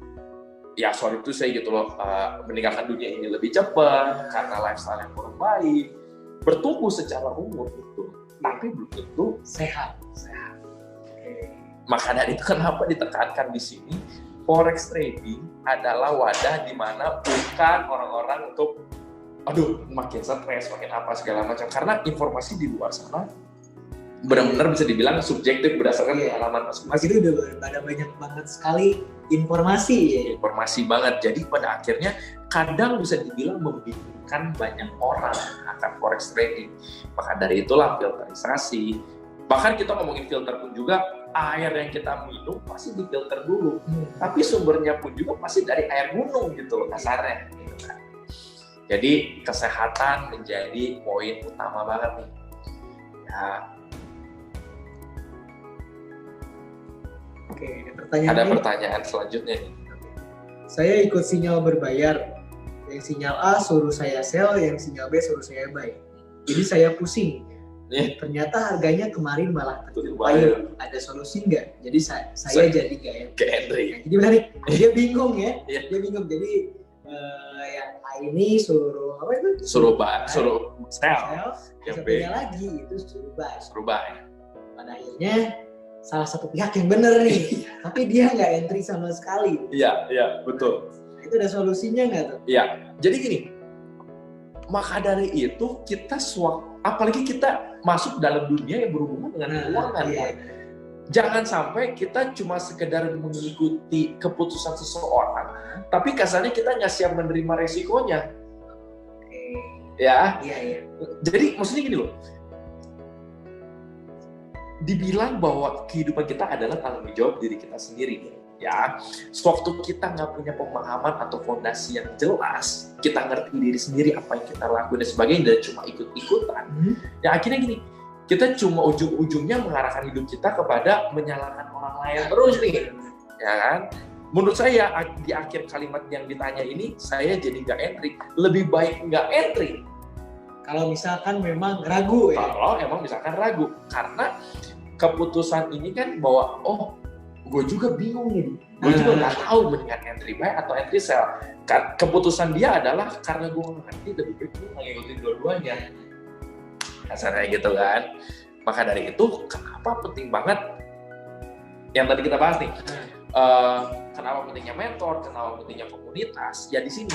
ya sorry itu saya gitu loh, meninggalkan dunia ini lebih cepat karena lifestyle yang kurang baik, bertumbuh secara umur itu, tapi belum tentu sehat. Maka dari itu kenapa ditekankan di sini forex trading adalah wadah di mana bukan orang-orang untuk makin stres, makin apa segala macam, karena informasi di luar sana benar-benar bisa dibilang subjektif berdasarkan pengalaman masing-masing. Itu udah ada banyak banget sekali informasi banget. Jadi pada akhirnya kadang bisa dibilang membingungkan banyak orang akan forex trading. Maka dari itulah filterisasi. Bahkan kita ngomongin filter pun juga, air yang kita minum pasti difilter dulu. Tapi sumbernya pun juga pasti dari air gunung gitu loh kasarnya. Gitu kan. Jadi kesehatan menjadi poin utama banget nih. Ya. Oke, ada pertanyaan selanjutnya nih. Saya ikut sinyal berbayar. Yang sinyal A suruh saya sell, yang sinyal B suruh saya buy. Jadi saya pusing. Ternyata harganya kemarin malah terbayar. Ada solusi nggak? Jadi saya jadi nggak entry. Jadi menarik. Dia bingung ya. Dia bingung. Jadi yang A ini suruh apa itu? Suruh sell. Yang B lagi itu suruh buy. Pada akhirnya salah satu pihak yang benar nih, tapi dia nggak entry sama sekali. Iya, betul. Itu ada solusinya nggak tuh? Iya. Jadi gini. Maka dari itu kita apalagi kita masuk dalam dunia yang berhubungan dengan keuangan. Jangan sampai kita cuma sekedar mengikuti keputusan seseorang, tapi kasarnya kita nggak siap menerima resikonya. Ya. Jadi maksudnya gini loh, dibilang bahwa kehidupan kita adalah tanggung jawab diri kita sendiri. Ya, sewaktu kita nggak punya pemahaman atau fondasi yang jelas, kita ngerti diri sendiri apa yang kita lakukan dan sebagainya, dan cuma ikut-ikutan, ya akhirnya gini, kita cuma ujung-ujungnya mengarahkan hidup kita kepada menyalahkan orang lain terus nih, ya kan? Menurut saya di akhir kalimat yang ditanya ini, saya jadi nggak entry, lebih baik nggak entry. Kalau misalkan memang ragu ya? Kalau emang misalkan ragu, karena keputusan ini kan bahwa gue juga bingung nih, gue juga nggak tahu mendingan entry buy atau entry sell. Keputusan dia adalah karena gue ngerti lebih baik gue ngikutin dua-duanya, kasarnya gitu kan. Maka dari itu kenapa penting banget yang tadi kita bahas nih, kenapa pentingnya mentor, kenapa pentingnya komunitas, ya di sini.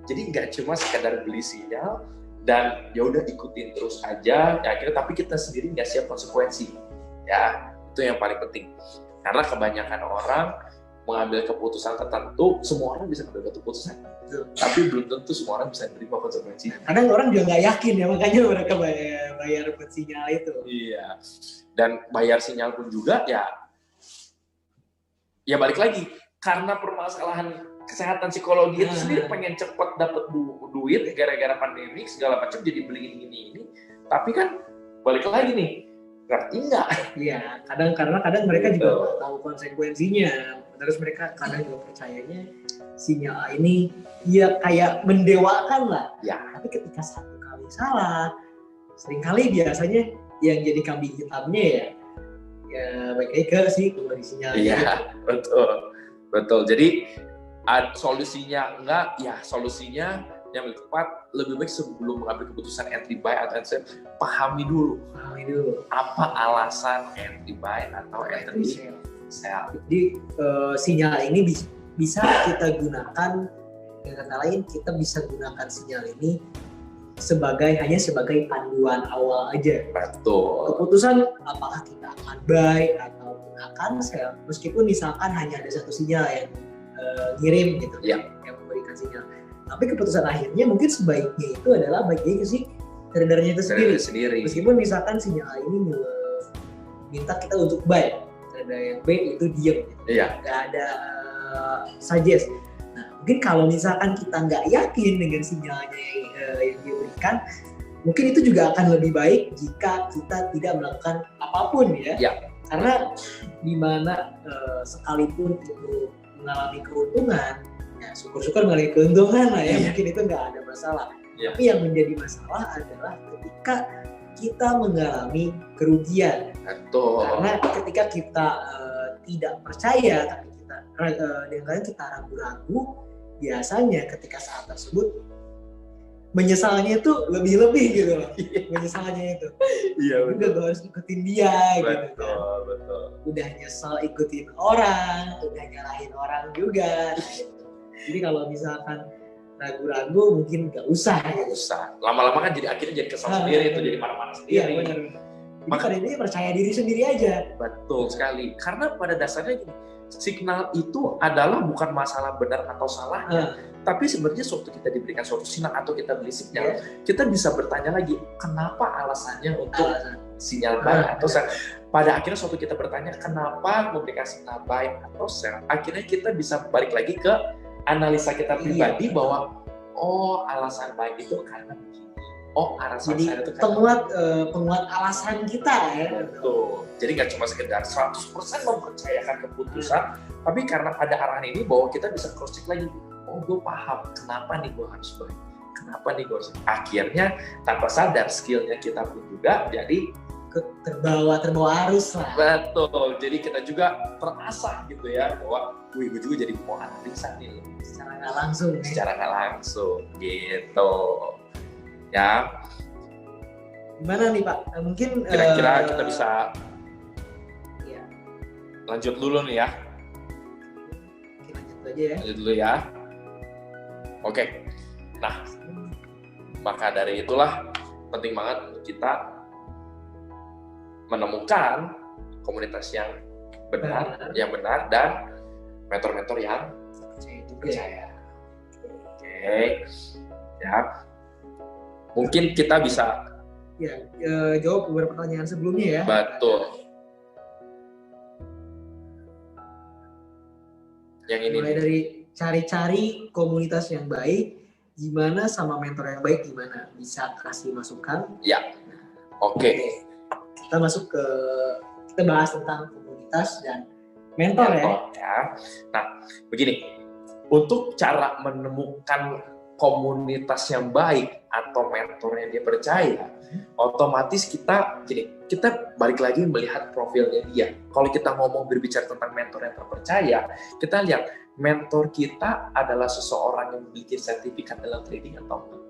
Jadi nggak cuma sekedar beli sinyal dan ya udah ikutin terus aja, ya akhirnya tapi kita sendiri nggak siap konsekuensi, ya itu yang paling penting. Karena kebanyakan orang mengambil keputusan tertentu, semua orang bisa mengambil keputusan, tapi belum tentu semua orang bisa menerima konsekuensinya. Kadang orang juga nggak yakin ya, makanya mereka bayar buat sinyal itu. Iya, dan bayar sinyal pun juga ya balik lagi, karena permasalahan kesehatan psikologi itu sendiri, pengen cepat dapat duit gara-gara pandemi segala macam, jadi beli ini, tapi kan balik lagi nih, ngerti nggak? Iya, kadang mereka juga tahu konsekuensinya Terus mereka kadang juga percayanya sinyal A ini ya kayak mendewakan lah. Ya. Tapi ketika satu kali salah, seringkali biasanya yang jadi kambing hitamnya ya baik lagi ke si pemberi sinyal. Iya, betul. Jadi solusinya solusinya yang lebih tepat, lebih baik sebelum mengambil keputusan entry buy atau entry sell, pahami dulu apa alasan entry buy atau entry sell. Jadi sinyal ini bisa kita gunakan, dengan kata lain kita bisa gunakan sinyal ini hanya sebagai panduan awal aja. Betul. Keputusan apakah kita akan buy atau akan sell, meskipun misalkan hanya ada satu sinyal yang ngirim gitu, yang memberikan sinyal. Tapi keputusan akhirnya mungkin sebaiknya itu adalah baik-baik si tradernya itu sendiri. Meskipun misalkan sinyal ini minta kita untuk buy, trader yang B itu diem, nggak ada suggest. Nah, mungkin kalau misalkan kita nggak yakin dengan sinyalnya yang diberikan, mungkin itu juga akan lebih baik jika kita tidak melakukan apapun ya. Karena dimana sekalipun itu mengalami keuntungan, ya syukur-syukur mengalami keuntungan lah ya, mungkin itu nggak ada masalah. Tapi yang menjadi masalah adalah ketika kita mengalami kerugian. Betul. Karena ketika kita tidak percaya, tapi kita ragu-ragu, biasanya ketika saat tersebut menyesalnya itu lebih-lebih gitu loh. Menyesalnya itu. Udah gak harus ikutin dia gitu kan. Betul. Udah nyesel ikutin orang, udah nyalahin orang juga. Jadi kalau misalkan ragu-ragu mungkin gak usah. Lama-lama kan akhirnya jadi kesal sendiri, itu jadi marah-marah sendiri. Iya benar. Pada ini percaya diri sendiri aja. Betul sekali. Karena pada dasarnya gini, signal itu adalah bukan masalah benar atau salahnya, tapi sebenarnya suatu kita diberikan suatu sinyal atau kita beli sinyal, kita bisa bertanya lagi kenapa alasannya untuk sinyal buy atau sell. Pada akhirnya suatu kita bertanya kenapa memberikan sinyal buy atau sell, akhirnya kita bisa balik lagi ke analisa kita pribadi bahwa alasan buy itu karena begini, alasan sell itu karena penguat alasan kita ya. Betul. Jadi nggak cuma sekedar 100% mempercayakan keputusan, tapi karena ada arahan ini bahwa kita bisa cross check lagi. Gue paham kenapa nih gue harus buy, kenapa nih gue harus. Akhirnya tanpa sadar skillnya kita pun juga jadi terbawa arus lah. Betul. Jadi kita juga terasa gitu ya bahwa gue juga jadi mau analisa nih secara nggak langsung gitu ya. Gimana nih Pak? Mungkin kira-kira kita bisa lanjut dulu nih ya. Lanjut dulu ya. Oke. Nah, maka dari itulah penting banget untuk kita menemukan komunitas yang benar dan mentor-mentor yang percaya. Oke. Ya. Mungkin kita bisa jawab beberapa pertanyaan sebelumnya ya. Betul. Yang ini mulai dari cari-cari komunitas yang baik gimana, sama mentor yang baik gimana, bisa kasih masukan ya. Oke. Kita bahas tentang komunitas dan mentor ya. Nah begini, untuk cara menemukan komunitas yang baik atau mentor yang dia percaya, otomatis kita balik lagi melihat profilnya dia. Kalau kita berbicara tentang mentor yang terpercaya, kita lihat mentor kita adalah seseorang yang memiliki sertifikat dalam trading atau enggak.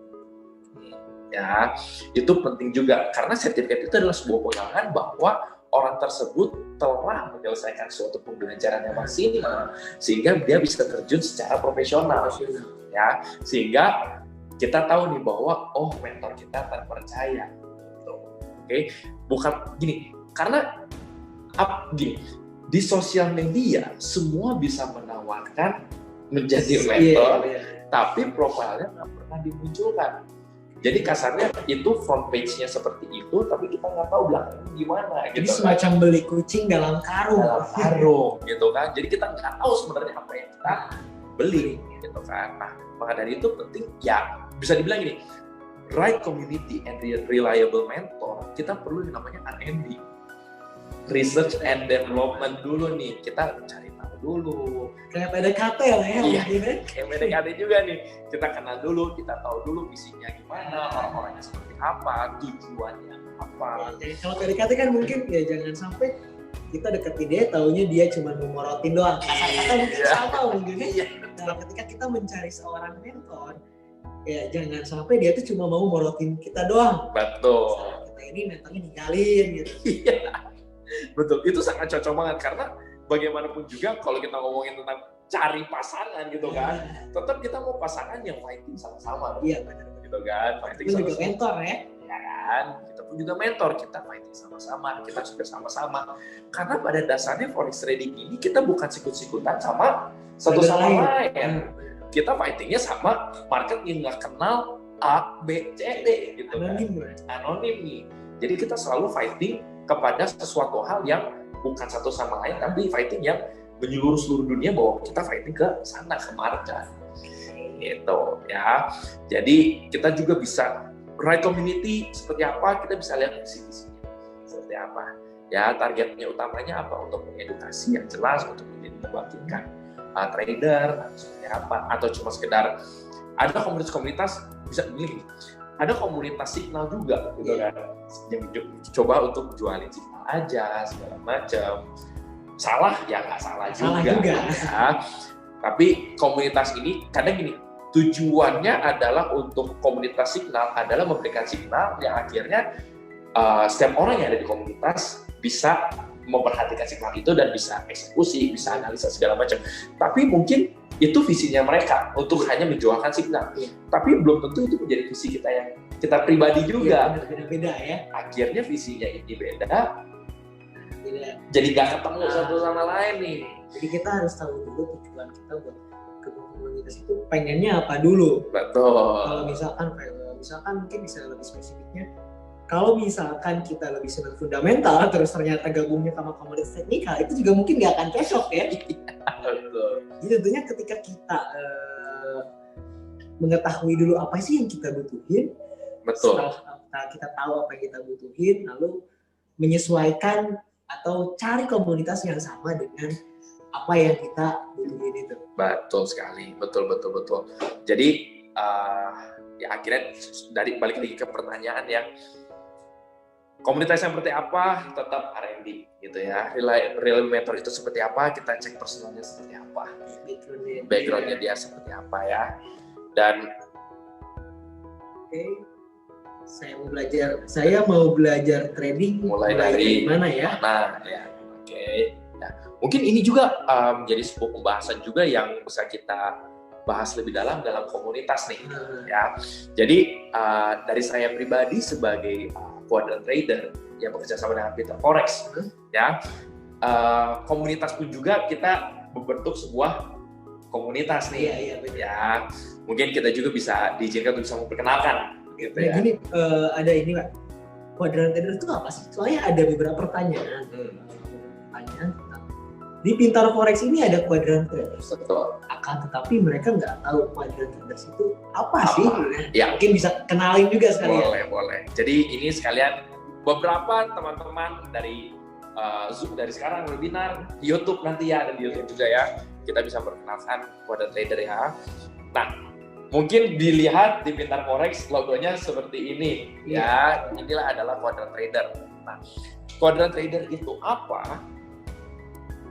Ya, itu penting juga karena sertifikat itu adalah sebuah pegangan bahwa orang tersebut telah menyelesaikan suatu pembelajaran yang maksimal sehingga dia bisa terjun secara profesional. Ya, sehingga kita tahu nih bahwa mentor kita terpercaya. Oke, bukan gini, karena di sosial media semua bisa menawarkan menjadi mentor, tapi profilnya nggak pernah dimunculkan. Jadi kasarnya itu front page-nya seperti itu, tapi kita nggak tahu belakangnya gimana. Jadi semacam beli kucing dalam karung, gitu kan. Jadi kita nggak tahu sebenarnya apa yang kita beli, gitu kan. Nah, maka dari itu penting ya, bisa dibilang gini, right community and reliable mentor, kita perlu yang namanya R&D, research and development dulu nih. Kita cari tahu dulu. Kayak PDKT lah ya. Iya, kayak PDKT juga nih. Kita kenal dulu, kita tahu dulu visinya gimana, orang-orangnya seperti apa, tujuannya apa. Ya, kalau PDKT kan mungkin ya jangan sampai kita deketin dia, taunya dia cuma memorotin doang. Kata-kata mungkin sama mungkin. Nah, ketika kita mencari seorang mentor, ya jangan sampai dia tuh cuma mau morotin kita doang. Betul. Misalnya kita ini mentornya ninggalin gitu. Iya. Betul, itu sangat cocok banget karena bagaimanapun juga kalau kita ngomongin tentang cari pasangan gitu kan, tetap kita mau pasangan yang fighting sama-sama. Iya benar. Gitu kan, fighting Itu sama-sama. juga mentor ya. Ya kan, kita pun juga mentor, kita fighting sama-sama, kita juga sama-sama. Karena pada dasarnya forex trading ini kita bukan sikut-sikutan sama satu sama lain. Kita fightingnya sama market yang nggak kenal A, B, C, D gitu kan. Anonim nih. Jadi kita selalu fighting kepada sesuatu hal yang bukan satu sama lain, tapi fighting yang menyeluruh seluruh dunia bahwa kita fighting ke sana, ke market. Gitu ya. Jadi kita juga bisa right community seperti apa, kita bisa lihat visi-visinya seperti apa. Ya, targetnya utamanya apa? Untuk mengedukasi yang jelas, untuk membangkitkan trader, seperti apa, atau cuma sekedar ada komunitas-komunitas bisa milih. Ada komunitas signal juga gitu kan, yang coba untuk jualin signal aja segala macam. Salah ya nggak salah juga. Ya. Tapi komunitas ini kadang gini, tujuannya adalah untuk komunitas signal adalah memberikan signal yang akhirnya setiap orang yang ada di komunitas bisa memperhatikan signal itu dan bisa eksekusi, bisa analisa segala macam. Tapi mungkin itu visinya mereka untuk hanya menjualkan signal. Tapi belum tentu itu menjadi visi kita yang kita pribadi juga. Beda-beda ya. Akhirnya visinya ini beda. Jadi nggak ketemu satu sama lain nih. Jadi kita harus tahu dulu tujuan kita buat ke komunitas itu pengennya apa dulu. Betul. Kalau misalkan mungkin bisa lebih spesifiknya. Kalau misalkan kita lebih senang fundamental, terus ternyata gabungnya sama komunitas teknikal, itu juga mungkin nggak akan cocok ya. Betul. Jadi tentunya ketika kita mengetahui dulu apa sih yang kita butuhin, betul. Setelah kita tahu apa yang kita butuhin, lalu menyesuaikan atau cari komunitas yang sama dengan apa yang kita butuhin itu. Betul sekali, betul. Jadi ya akhirnya dari balik lagi ke pertanyaan yang komunitas yang seperti apa, tetap R&D gitu ya. Real mentor itu seperti apa, kita cek personalnya seperti apa, backgroundnya dia seperti apa ya. Dan saya mau belajar trading mulai dari mana ya? Nah, ya, oke. Nah, mungkin ini juga menjadi sebuah pembahasan juga yang bisa kita bahas lebih dalam komunitas nih, ya. Jadi dari saya pribadi sebagai quadrant trader yang bekerja sama dengan Peter Forex, ya, komunitas pun juga kita membentuk sebuah komunitas nih, ya. Mungkin kita juga bisa diizinkan untuk bisa memperkenalkan, gitu ya. Gini, ada ini Pak, quadrant trader itu apa sih? Soalnya ada beberapa pertanyaan. Di Pintar Forex ini ada quadrant traders. Betul. Akan tetapi mereka nggak tahu quadrant traders itu apa sih? Ya. Mungkin bisa kenalin juga sekalian. Boleh. Jadi ini sekalian beberapa teman-teman dari Zoom dari sekarang webinar, YouTube nanti ya, ada di YouTube juga ya. Kita bisa perkenalkan quadrant trader ya. Nah, mungkin dilihat di Pintar Forex logonya seperti ini ya. Inilah adalah quadrant trader. Nah, quadrant trader itu apa?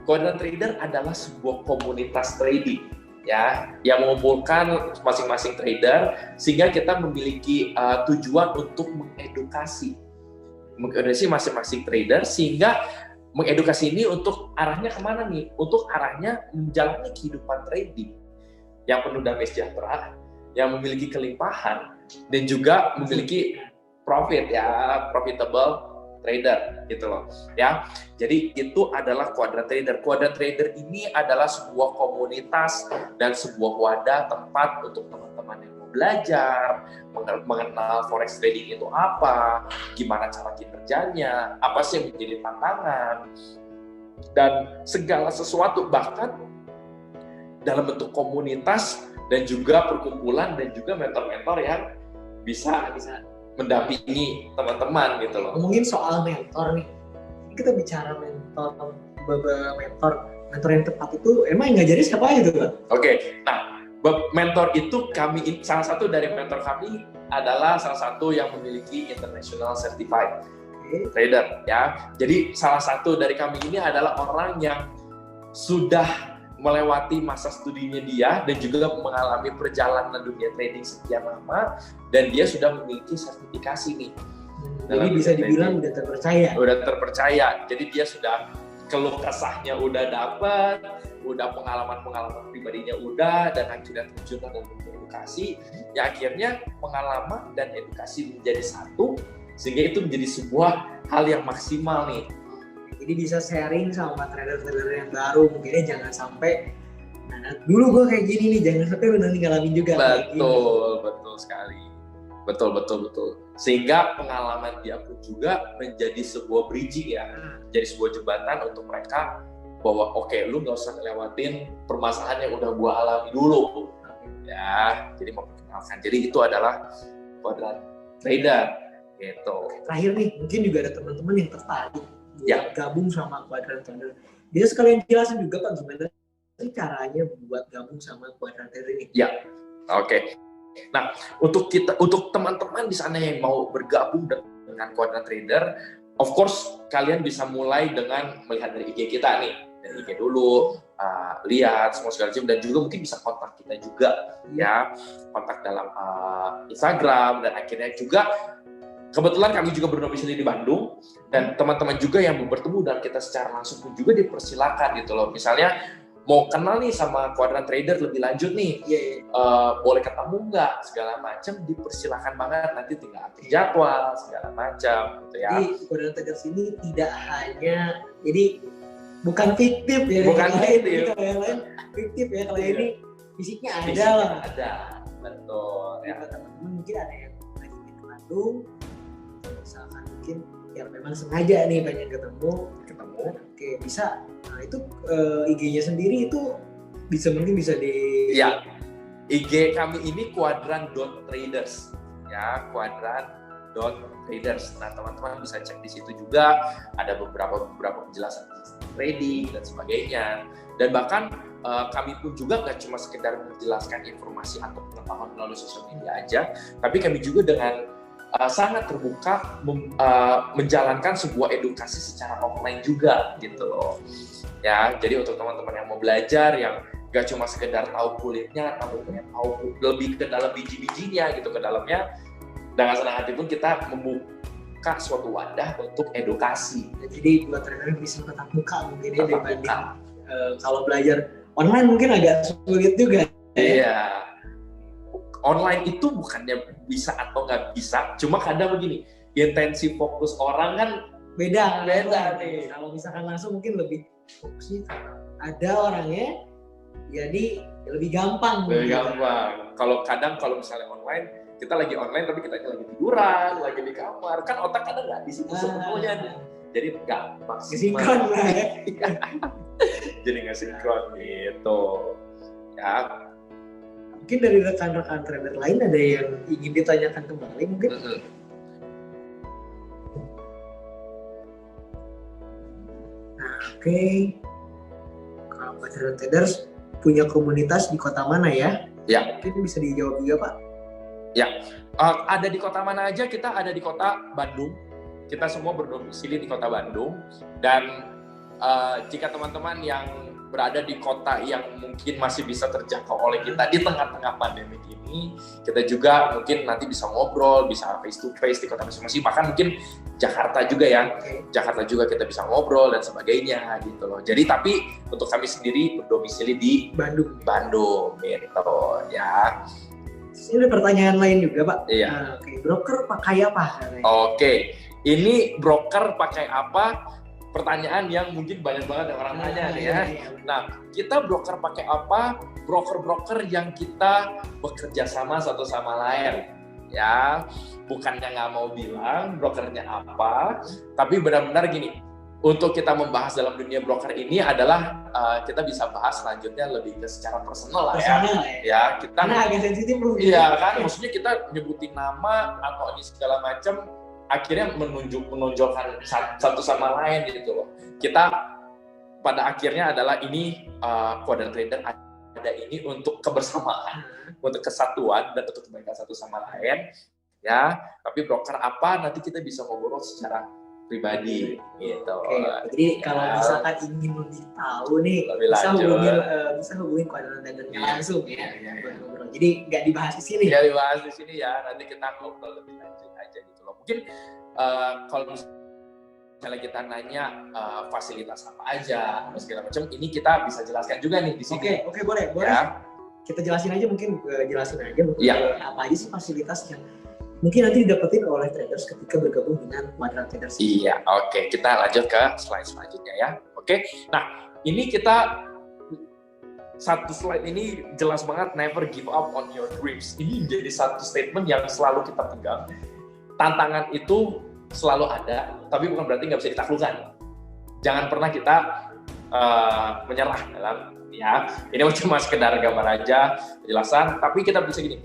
Quadrant trader adalah sebuah komunitas trading ya yang mengumpulkan masing-masing trader sehingga kita memiliki tujuan untuk mengedukasi masing-masing trader sehingga mengedukasi ini untuk arahnya kemana nih? Untuk arahnya menjalani kehidupan trading yang penuh damai sejahtera, yang memiliki kelimpahan dan juga memiliki profit ya, profitable trader gitu loh ya. Jadi itu adalah quadrant trader. Quadrant trader ini adalah sebuah komunitas dan sebuah wadah tempat untuk teman-teman yang mau belajar mengenal forex trading itu apa, gimana cara kinerjanya, apa sih yang menjadi tantangan dan segala sesuatu, bahkan dalam bentuk komunitas dan juga perkumpulan dan juga mentor-mentor yang bisa mendampingi teman-teman gitu loh. Ngomongin soal mentor nih, kita bicara mentor mentor yang tepat itu emang yang ngajarin siapa aja tuh Pak? Oke, nah mentor itu kami, salah satu dari mentor kami adalah salah satu yang memiliki International Certified Trader ya. Jadi salah satu dari kami ini adalah orang yang sudah melewati masa studinya dia dan juga mengalami perjalanan dunia trading sekian lama dan dia sudah memiliki sertifikasi nih. Jadi bisa dibilang udah terpercaya. Udah terpercaya. Jadi dia sudah keluh kesahnya udah dapat, udah pengalaman pribadinya udah, dan akhirnya terjun dalam edukasi. Ya akhirnya pengalaman dan edukasi menjadi satu, sehingga itu menjadi sebuah hal yang maksimal nih. Jadi bisa sharing sama trader-trader yang baru, mungkinnya jangan sampai dulu gue kayak gini nih, jangan sampai benar ngalamin juga. Betul sekali. Betul. Sehingga pengalaman dia pun juga menjadi sebuah bridging ya, jadi sebuah jembatan untuk mereka bahwa oke, lu nggak usah lewatin permasalahan yang udah gua alami dulu. Ya, jadi memperkenalkan. Jadi itu adalah Quadrant Trader gitu. Terakhir nih, mungkin juga ada teman-teman yang tertarik gabung sama Quadrant Trader. Bisa sekalian jelasin juga Pak gimana sih caranya buat gabung sama Quadrant Trader ini? Ya, oke. Nah, untuk teman-teman di sana yang mau bergabung dengan Quadrant Trader, of course kalian bisa mulai dengan melihat dari IG kita nih, dari IG dulu, lihat semua segala macam, dan juga mungkin bisa kontak kita juga ya, kontak dalam Instagram, dan akhirnya juga kebetulan kami juga berdomisili di Bandung, dan teman-teman juga yang mau bertemu dengan kita secara langsung pun juga dipersilakan gitu loh. Misalnya mau kenal nih sama Quadrant Trader lebih lanjut nih, boleh ketemu nggak, segala macam, dipersilakan banget, nanti tinggal atur jadwal segala macam gitu ya. Jadi Quadrant Trader sini tidak hanya, jadi bukan fiktif ya, bukan fiktif, kalau yang lain fiktif ya, kalau ini fisiknya ada lah. Ada, betul ya. Teman-teman mungkin ada yang lagi ke Bandung, misalkan mungkin yang memang sengaja nih pengen ketemu, oke bisa. Nah itu IG-nya sendiri itu mungkin bisa di... Ya, IG kami ini quadrant.traders ya, quadrant.traders. Nah teman-teman bisa cek di situ juga, ada beberapa penjelasan trading dan sebagainya. Dan bahkan kami pun juga nggak cuma sekedar menjelaskan informasi atau pengetahuan melalui sosial media aja, tapi kami juga dengan sangat terbuka menjalankan sebuah edukasi secara offline juga gitu loh ya. Jadi untuk teman-teman yang mau belajar, yang gak cuma sekedar tahu kulitnya, tapi pengen tahu lebih ke dalam biji-bijinya gitu, ke dalamnya, dengan senang hati pun kita membuka suatu wadah untuk edukasi. Jadi buat trader bisa tetap muka mungkin ya, dibanding kalau belajar online mungkin agak sulit juga. Iya. Online itu bukannya bisa atau nggak bisa, cuma kadang begini, intensi fokus orang kan beda nih. Kalau misalkan langsung mungkin lebih fokusnya ada orangnya, jadi lebih gampang. Kalau misalnya online, kita lagi online tapi kita lagi tiduran, lagi di kamar, kan otak kadang nggak di situ semuanya, jadi nggak sinkron lah ya. Jadi nggak sinkron gitu ya. Mungkin dari rekan-rekan trader lain ada yang ingin ditanyakan kembali mungkin? Nah, oke. Kalau Quadrant Traders punya komunitas di kota mana ya? Ya. Mungkin bisa dijawab juga Pak. Ya, ada di kota mana aja? Kita ada di kota Bandung. Kita semua berdomisili di kota Bandung. Dan jika teman-teman yang berada di kota yang mungkin masih bisa terjangkau oleh kita di tengah-tengah pandemi ini, kita juga mungkin nanti bisa ngobrol, bisa face to face di kota masing-masing, bahkan mungkin Jakarta juga ya, Jakarta juga kita bisa ngobrol dan sebagainya gitu loh. Jadi tapi untuk kami sendiri berdomisili di Bandung gitu ya. Ini ada pertanyaan lain juga Pak. Iya. Nah, broker pakai apa? Oke, ini broker pakai apa? Pertanyaan yang mungkin banyak banget yang orang tanya nih ya. Nah, kita broker pakai apa? Broker-broker yang kita bekerja sama satu sama lain ya. Bukannya nggak mau bilang brokernya apa, tapi benar-benar gini, untuk kita membahas dalam dunia broker ini adalah kita bisa bahas selanjutnya lebih ke secara personal lah ya. Kita karena agak sensitif loh. Iya kan, maksudnya kita nyebutin nama atau ini segala macam, akhirnya menonjolkan satu sama lain gitu loh. Kita pada akhirnya adalah ini quadrant trader ada ini untuk kebersamaan, untuk kesatuan dan untuk kebaikan satu sama lain, ya. Tapi broker apa nanti kita bisa ngobrol secara pribadi, gitu. Jadi kalau misalkan ingin lebih tahu nih, bisa hubungin quadrant tradernya langsung ya. Jadi nggak dibahas di sini. Nggak dibahas di sini ya. Nanti kita ngobrol lebih lanjut aja gitu loh. Mungkin kalau misalnya kita nanya fasilitas apa aja, segala macam, ini kita bisa jelaskan juga nih di sini. Oke, boleh. Ya. Kita jelasin aja mungkin apa aja sih fasilitas yang mungkin nanti didapetin oleh traders ketika bergabung dengan quadrant traders. Iya, oke. Kita lanjut ke slide selanjutnya ya. Oke. Nah, ini kita satu slide ini jelas banget, never give up on your dreams. Ini jadi satu statement yang selalu kita pegang. Tantangan itu selalu ada, tapi bukan berarti nggak bisa ditaklukkan. Jangan pernah kita menyerah dalam ya. Ini cuma sekedar gambar aja, penjelasan. Tapi kita bisa gini,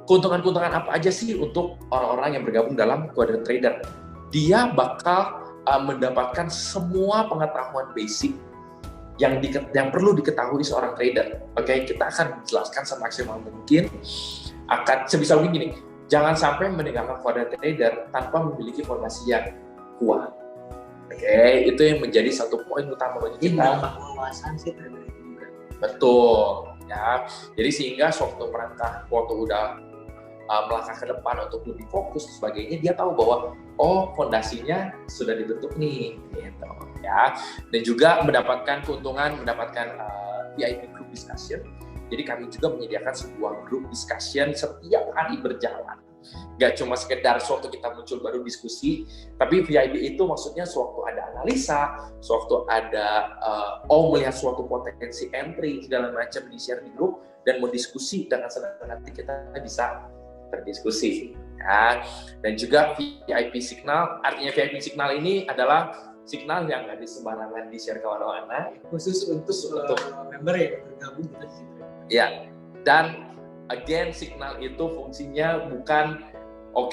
keuntungan-keuntungan apa aja sih untuk orang-orang yang bergabung dalam quadrant trader? Dia bakal mendapatkan semua pengetahuan basic yang perlu diketahui seorang trader. Oke, kita akan jelaskan semaksimal mungkin. Akan sebisa mungkin gini. Jangan sampai meninggalkan quadrant trader tanpa memiliki fondasi yang kuat. Oke, itu yang menjadi satu poin utama bagi kita. Menambah wawasan sih trader itu juga. Betul, ya. Jadi sehingga waktu udah melangkah ke depan untuk lebih fokus dan sebagainya, dia tahu bahwa fondasinya sudah dibentuk nih, gitu, ya. Dan juga mendapatkan keuntungan, mendapatkan VIP group discussion. Jadi kami juga menyediakan sebuah group discussion setiap hari berjalan. Gak cuma sekedar sewaktu kita muncul baru diskusi, tapi VIP itu maksudnya sewaktu ada analisa, sewaktu ada melihat suatu potensi entry, segala macam di-share di grup, dan mau diskusi dengan senang hati kita bisa berdiskusi. Ya. Dan juga VIP signal, artinya VIP signal ini adalah signal yang nggak sembarangan di-share ke mana-mana, khusus untuk member yang bergabung di situ. Ya, dan again signal itu fungsinya bukan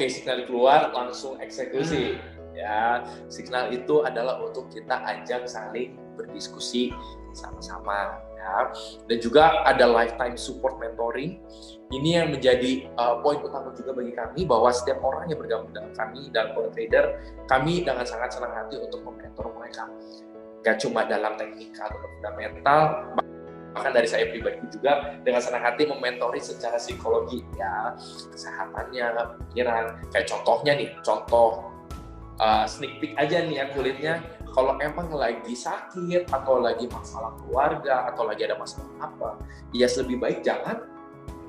signal keluar langsung eksekusi. Ya, signal itu adalah untuk kita ajak saling berdiskusi sama-sama. Ya. Dan juga ada lifetime support mentoring. Ini yang menjadi poin utama juga bagi kami, bahwa setiap orang yang bergabung dengan kami dalam quadrant trader, kami dengan sangat senang hati untuk mementor mereka. Gak cuma dalam teknikal atau fundamental, bahkan dari saya pribadi juga dengan senang hati mementori secara psikologi, ya, kesehatannya, pikiran. Kayak contohnya nih, sneak peek aja nih ya kulitnya. Kalau emang lagi sakit atau lagi masalah keluarga atau lagi ada masalah apa, ya lebih baik jangan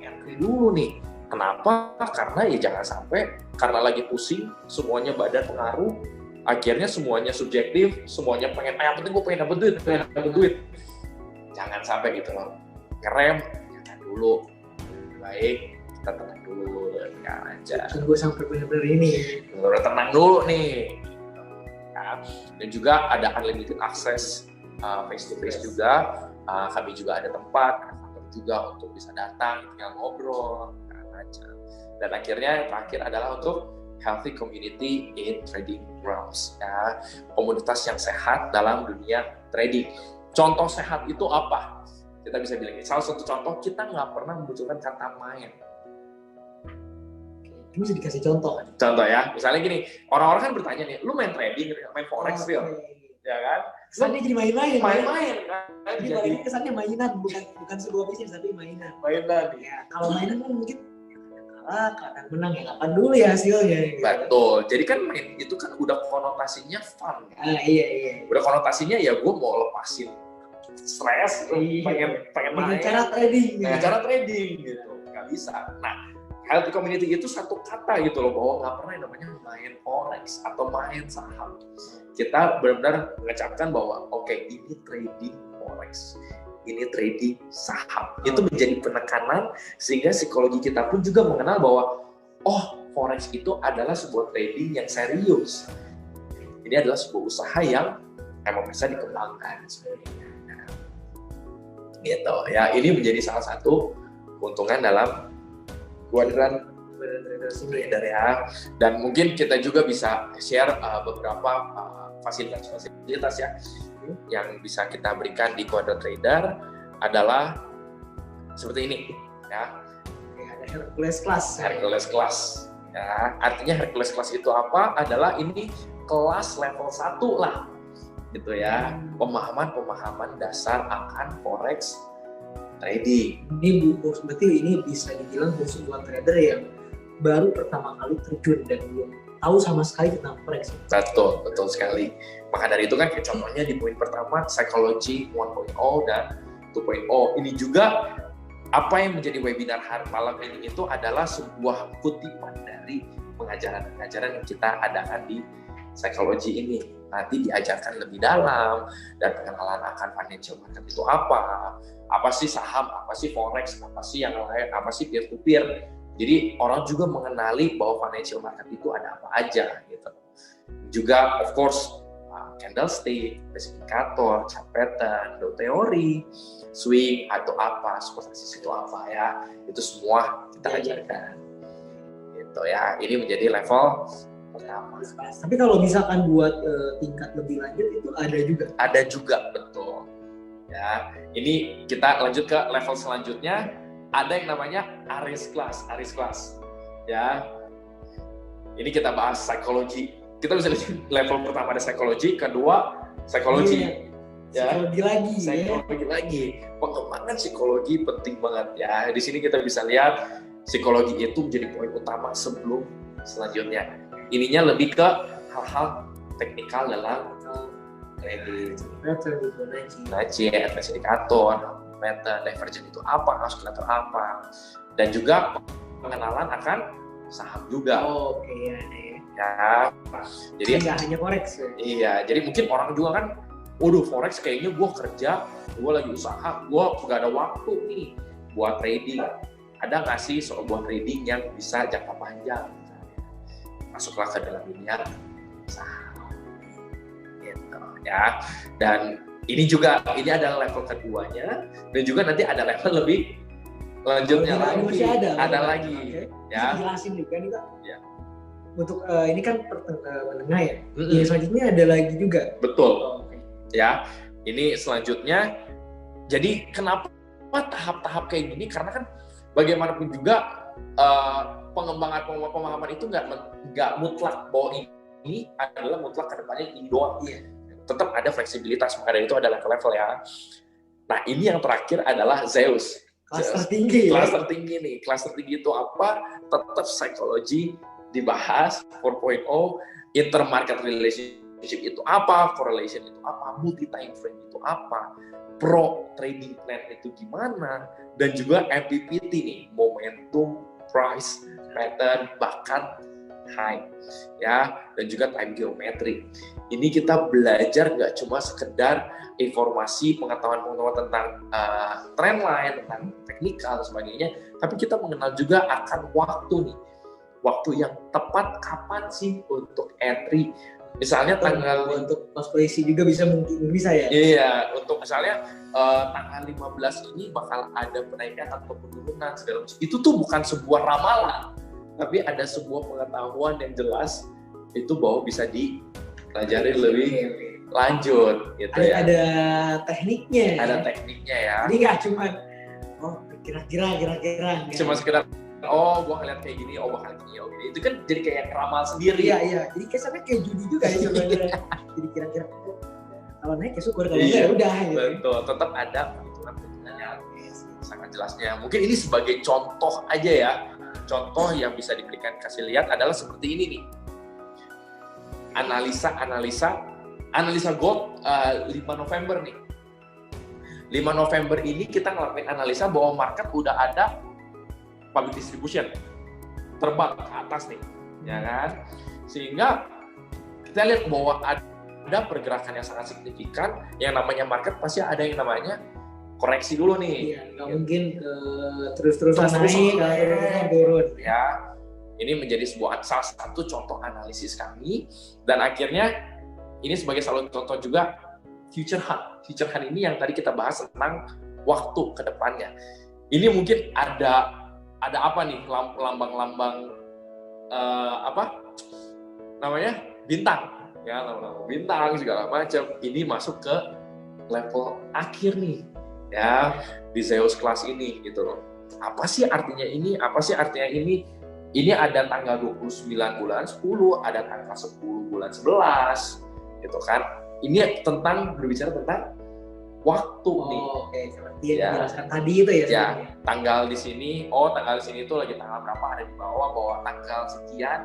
entry dulu nih. Kenapa? Karena ya jangan sampai karena lagi pusing, semuanya badan pengaruh, akhirnya semuanya subjektif, semuanya pengen, yang penting gue pengen dapet duit. Jangan sampai gitu loh. Ngerem, jangan dulu. Lebih baik kita tenang dulu, ya aja. Tunggu sampai benar-benar ini. Tenang dulu nih. Ya. Dan juga ada unlimited access face to face juga. Kami juga ada tempat juga untuk bisa datang, tinggal ngobrol, macam. Dan akhirnya yang terakhir adalah untuk healthy community in trading realms, ya, komunitas yang sehat dalam dunia trading. Contoh sehat itu apa? Kita bisa bilang, salah satu contoh, kita nggak pernah memunculkan kata main. Ini bisa dikasih contoh kan? Contoh ya, misalnya gini, orang-orang kan bertanya nih, lu main trading, main forex, ya kan? Kesannya jadi main-main kan? Jadi kesannya mainan, bukan sebuah bisnis tapi mainan. Mainan. Ya, kalau mainan kan mungkin kalah, kadang menang ya, kapan dulu ya hasilnya. Betul. Jadi kan main itu kan udah konotasinya fun. Iya. Udah konotasinya ya gue mau lepasin stres, pengen main. Cara trading. Cara trading gitu. Nggak bisa. Nah, healthy community itu satu kata gitu loh, bahwa nggak pernah yang namanya main forex atau main saham. Kita benar-benar mengucapkan bahwa ini trading forex, ini trading saham. Itu menjadi penekanan sehingga psikologi kita pun juga mengenal bahwa forex itu adalah sebuah trading yang serius. Ini adalah sebuah usaha yang emang bisa dikembangkan sebenarnya. Gitu ya. Ini menjadi salah satu keuntungan dalam quadrant trader ya. Dan mungkin kita juga bisa share beberapa fasilitas ya. yang bisa kita berikan di kode trader adalah seperti ini ya. Ada Hercules class. Hercules class ya. Artinya Hercules class itu apa? Adalah ini kelas level 1 lah gitu ya. Pemahaman dasar akan forex trading. Ini berarti ini bisa dibilang untuk sebuah trader yang baru pertama kali terjun dan belum tahu sama sekali tentang forex. Betul sekali. Maka dari itu kan kayak contohnya di poin pertama Psychology 1.0 dan 2.0. Ini juga apa yang menjadi webinar hari malam ini itu adalah sebuah kutipan dari pengajaran-pengajaran yang kita adakan di Psychology ini. Nanti diajarkan lebih dalam dan pengenalan akan financial market itu apa sih saham, apa sih forex, apa sih yang lain, apa sih peer to peer. Jadi orang juga mengenali bahwa financial market itu ada apa aja gitu. Juga of course candlestick, indikator, chart pattern, dow theory, swing atau apa, support resistance itu apa ya. Itu semua kita ajarkan. Gitu ya. Ini menjadi level pertama. Tapi kalau misalkan buat tingkat lebih lanjut itu ada juga? Ada juga, betul. Ya, ini kita lanjut ke level selanjutnya. Ada yang namanya Aries class. Ya, ini kita bahas psikologi. Kita bisa lihat level pertama ada psikologi, kedua psikologi. Psikologi lagi. Pengembangan psikologi penting banget ya. Di sini kita bisa lihat psikologi itu menjadi poin utama sebelum selanjutnya. Ininya lebih ke hal-hal teknikal dalam trading. Advance indikator, pattern, divergent itu apa, oscillator apa, dan juga pengenalan akan saham juga. Oke, ya. Jadi nggak hanya forex ya? Iya, jadi mungkin orang juga kan, waduh forex kayaknya gue kerja, gue lagi usaha, gue gak ada waktu nih buat trading. Ada nggak sih sebuah trading yang bisa jangka panjang? Masuklah ke dalam dunia saham, gitu ya. Dan ini adalah level keduanya, dan juga nanti ada level lebih lanjutnya lagi. Ada lagi, ya. Jelasin juga nih Kak. Ya. Untuk ini kan menengah ya. Ini selanjutnya ada lagi juga. Betul. Ya, ini selanjutnya. Jadi kenapa tahap-tahap kayak gini? Karena kan bagaimanapun juga pengembangan pemahaman itu nggak mutlak bahwa ini adalah mutlak kedepannya ini doang. Iya. Tetap ada fleksibilitas, maka dari itu ada level-level ya. Nah ini yang terakhir adalah Zeus. Kelas tertinggi. Kelas tertinggi nih. Kelas tertinggi itu apa? Tetap psikologi dibahas 4.0, intermarket relationship itu apa, correlation itu apa, multi time frame itu apa, pro trading plan itu gimana, dan juga MPPT nih, momentum, price, pattern, bahkan high ya, dan juga time geometry. Ini kita belajar nggak cuma sekedar informasi pengetahuan tentang trendline, tentang teknikal dan sebagainya, tapi kita mengenal juga akan waktu nih, waktu yang tepat kapan sih untuk entry. Misalnya tanggal untuk pos posisi juga mungkin bisa ya. Iya, untuk misalnya tanggal 15 ini bakal ada penaikan atau penurunan segala macam. Itu tuh bukan sebuah ramalan, tapi ada sebuah pengetahuan yang jelas itu bahwa bisa dipelajari lebih lanjut gitu ya. Ada tekniknya. Ada tekniknya ya. Jadi nggak cuma kira-kira. Cuma sekedar gua ngeliat kayak gini, bakal gini, gini. Itu kan jadi kayak ramal sendiri. Iya. Jadi kesannya kayak judi juga ya sebenarnya. Jadi kira-kira kalau naik ya syukur, kalau enggak udah. Betul, tetap ada perhitungan-perhitungannya sangat jelasnya. Mungkin ini sebagai contoh aja ya. Contoh yang bisa diberikan kasih lihat adalah seperti ini nih. Analisa gold 5 November nih. 5 November ini kita ngelakuin analisa bahwa market udah ada public distribution terbang ke atas nih, ya kan? Sehingga kita lihat bahwa ada pergerakan yang sangat signifikan. Yang namanya market pasti ada yang namanya koreksi dulu nih. Iya, nggak mungkin terus-terusan naik, turun. Ya, ini menjadi salah satu contoh analisis kami, dan akhirnya ini sebagai salah satu contoh juga future hunt. Future hunt ini yang tadi kita bahas tentang waktu ke depannya. Ini mungkin ada apa nih, lambang-lambang bintang ya, lambang bintang segala macam. Ini masuk ke level akhir nih ya di Zeus kelas ini gitu loh. Apa sih artinya ini? Ini ada tanggal 29 bulan 10, ada tanggal 10 bulan 11 gitu kan. Ini berbicara tentang waktu nih. Oke, seperti yang dijelaskan tadi itu ya. Ya, tanggal di sini itu lagi tanggal berapa, ada di bawah bahwa tanggal sekian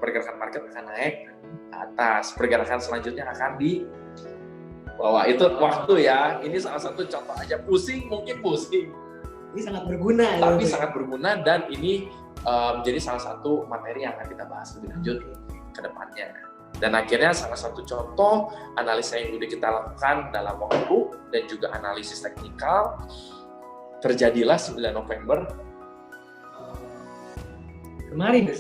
pergerakan market akan naik ke atas, pergerakan selanjutnya akan di bawah. Itu waktu ya. Ini salah satu contoh aja. Mungkin pusing. Ini sangat berguna. Tapi sangat berguna, dan ini menjadi salah satu materi yang akan kita bahas lebih lanjut ke depannya. Dan akhirnya salah satu contoh analisa yang sudah kita lakukan dalam waktu dan juga analisis teknikal terjadilah 9 November kemarin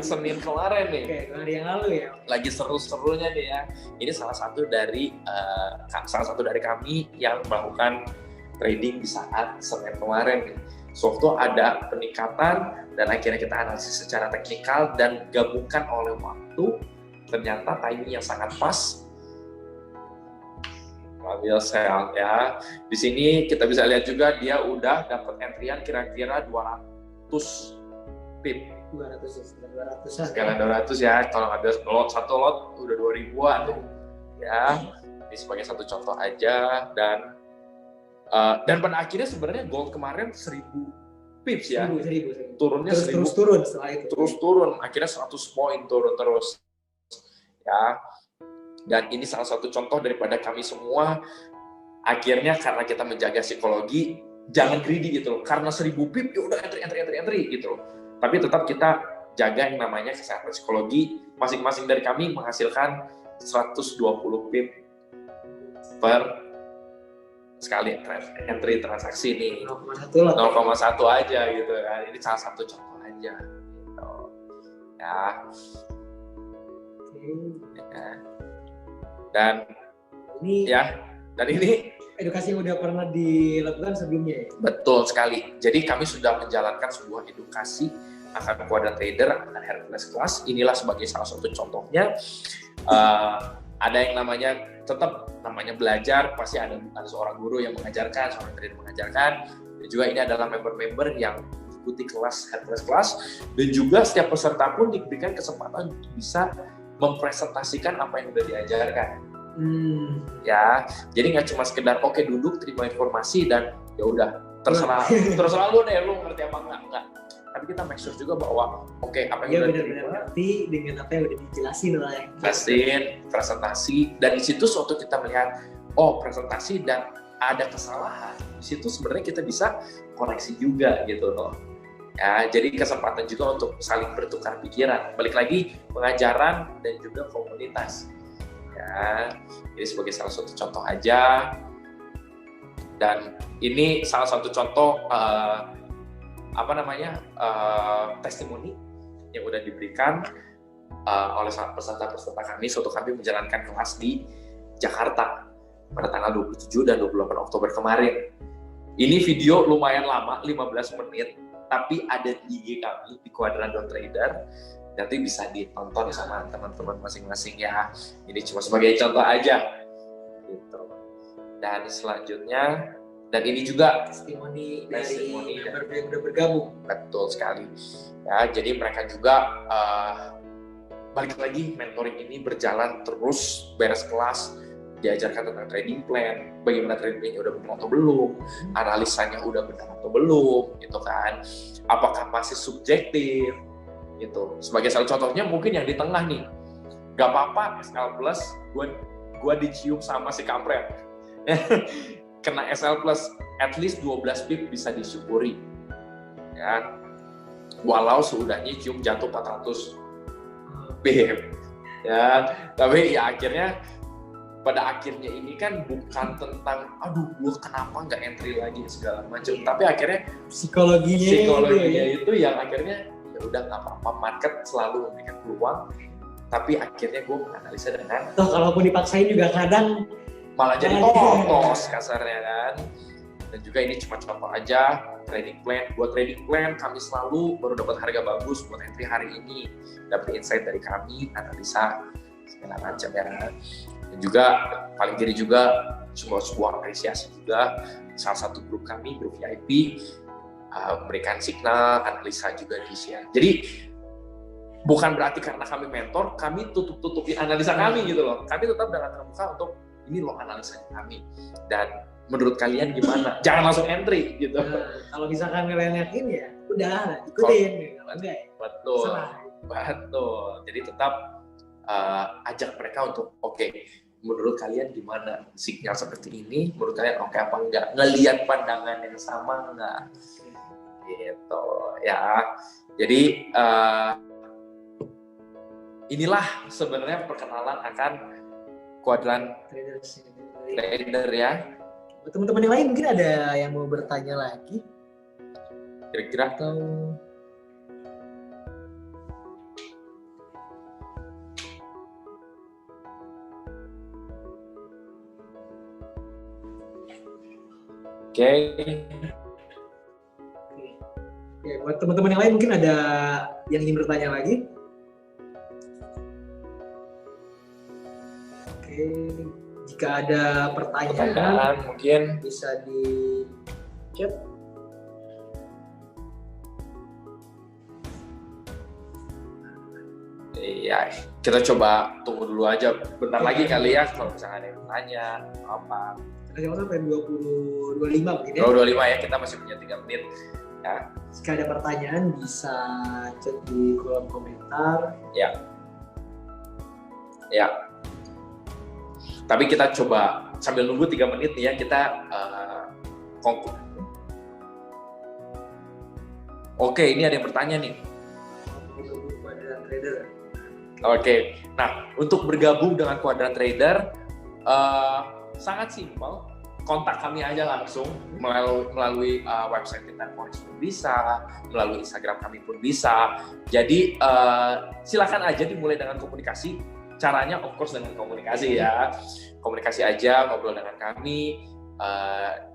Senin kemarin nih. Oke, hari yang lalu ya. Lagi seru-serunya nih ya. Ini salah satu dari kami yang melakukan trading di saat Senin kemarin nih. Waktu ada peningkatan dan akhirnya kita analisis secara teknikal dan gabungkan oleh waktu, ternyata timing yang sangat pas. Ambil sell ya. Di sini kita bisa lihat juga dia udah dapat entryan kira-kira 200 pip. 200 Sekalian 200 ya. Kalau ngambil satu lot udah 2000-an tuh. Ya. Ini sebagai satu contoh aja, dan pada akhirnya sebenarnya gold kemarin 1000 pips ya. 1000. Turunnya terus turun setelah itu. Terus turun, akhirnya 100 poin turun terus. Ya. Dan ini salah satu contoh daripada kami semua akhirnya karena kita menjaga psikologi, jangan greedy gitu loh. Karena 1000 pip ya udah entry gitu loh. Tapi tetap kita jaga yang namanya kesehatan psikologi. Masing-masing dari kami menghasilkan 120 pip per sekali entry transaksi nih. 0,1 aja gitu kan. Ini salah satu contoh aja gitu. Ya. Dan ini edukasi yang udah pernah dilakukan sebelumnya ya? Betul sekali. Jadi kami sudah menjalankan sebuah edukasi akan kuadran trader akan Hercules Class. Inilah sebagai salah satu contohnya. Ada yang namanya belajar, pasti ada seorang guru yang mengajarkan, seorang trader mengajarkan. Dan juga ini adalah member-member yang mengikuti kelas Hercules Class, dan juga setiap peserta pun diberikan kesempatan untuk bisa mempresentasikan apa yang sudah diajarkan. Ya, jadi nggak cuma sekedar oke duduk terima informasi dan ya udah terserah lu deh lu ngerti apa enggak. Tapi kita make sure juga bahwa apa yang udah benar-benar ngerti dengan apa yang udah dijelasin lah ya. Presentasi, dan di situ suatu kita melihat presentasi dan ada kesalahan, di situ sebenarnya kita bisa koreksi juga gitu loh. Ya, jadi kesempatan juga untuk saling bertukar pikiran. Balik lagi pengajaran dan juga komunitas. Ya, ini sebagai salah satu contoh aja. Dan ini salah satu contoh testimoni yang udah diberikan oleh peserta-peserta kami suatu kami menjalankan kelas di Jakarta pada tanggal 27 dan 28 Oktober kemarin. Ini video lumayan lama, 15 menit, tapi ada di IG kami di Quadrant.trader. Nanti bisa ditonton sama teman-teman masing-masing ya. Ini cuma sebagai contoh aja gitu. Dan selanjutnya, dan ini juga testimoni dari member yang udah bergabung. Betul sekali. Ya, jadi mereka juga balik lagi mentoring ini berjalan terus, beres kelas diajarkan tentang trading plan, bagaimana trading plan-nya udah benar atau belum, analisanya udah benar atau belum, gitu kan. Apakah masih subjektif, gitu. Sebagai salah contohnya mungkin yang di tengah nih, gak apa-apa SL Plus, gue dicium sama si kampret. Kena SL Plus, at least 12 pip bisa disyukuri. Ya. Walau seudahnya cium jatuh 400 pip. Ya, tapi ya pada akhirnya ini kan bukan tentang gue kenapa nggak entry lagi segala macam, tapi akhirnya psikologinya itu yang akhirnya ya udah nggak apa-apa, market selalu memberikan peluang, tapi akhirnya gue menganalisa dengan kalaupun dipaksain juga kadang malah jadi totos kasarnya kan. Dan juga ini cuma contoh aja trading plan. Buat trading plan kami selalu baru dapat harga bagus buat entry hari ini, dapat insight dari kami, analisa segala macam ya. Dan juga paling kiri juga sebuah apresiasi juga. Salah satu grup kami, grup VIP, memberikan signal, analisa juga di-share. Jadi bukan berarti karena kami mentor, kami tutupin analisa kami gitu loh. Kami tetap dengan terbuka untuk ini loh analisa kami. Dan menurut kalian gimana? Jangan langsung entry gitu. Kalau misalkan kalian yakin ya udah ikutin. Betul. Betul. Jadi tetap ajak mereka untuk oke, menurut kalian gimana? Signal seperti ini, menurut kalian oke apa enggak? Ngelihat pandangan yang sama enggak? Gitu ya. Jadi inilah sebenarnya perkenalan akan kuadran trader ya. Teman-teman yang lain mungkin ada yang mau bertanya lagi? Kira-kira atau Oke, buat teman-teman yang lain mungkin ada yang ingin bertanya lagi? Oke, jika ada pertanyaan mungkin bisa di chat. Iya, kita coba tunggu dulu aja. Bentar lagi kali ya kalau misalnya ada yang bertanya apa. Kita sampai 20-25 mungkin ya. 25 ya, kita masih punya 3 menit. Ya. Jika ada pertanyaan bisa chat di kolom komentar. Ya. Tapi kita coba sambil nunggu 3 menit nih ya, kita Oke, ini ada yang bertanya nih. Oke, nah untuk bergabung dengan Quadrant Trader sangat simpel, kontak kami aja langsung melalui website Pintar Forex pun bisa, melalui Instagram kami pun bisa. Jadi silakan aja dimulai dengan komunikasi. Caranya of course dengan komunikasi ya, komunikasi aja, ngobrol dengan kami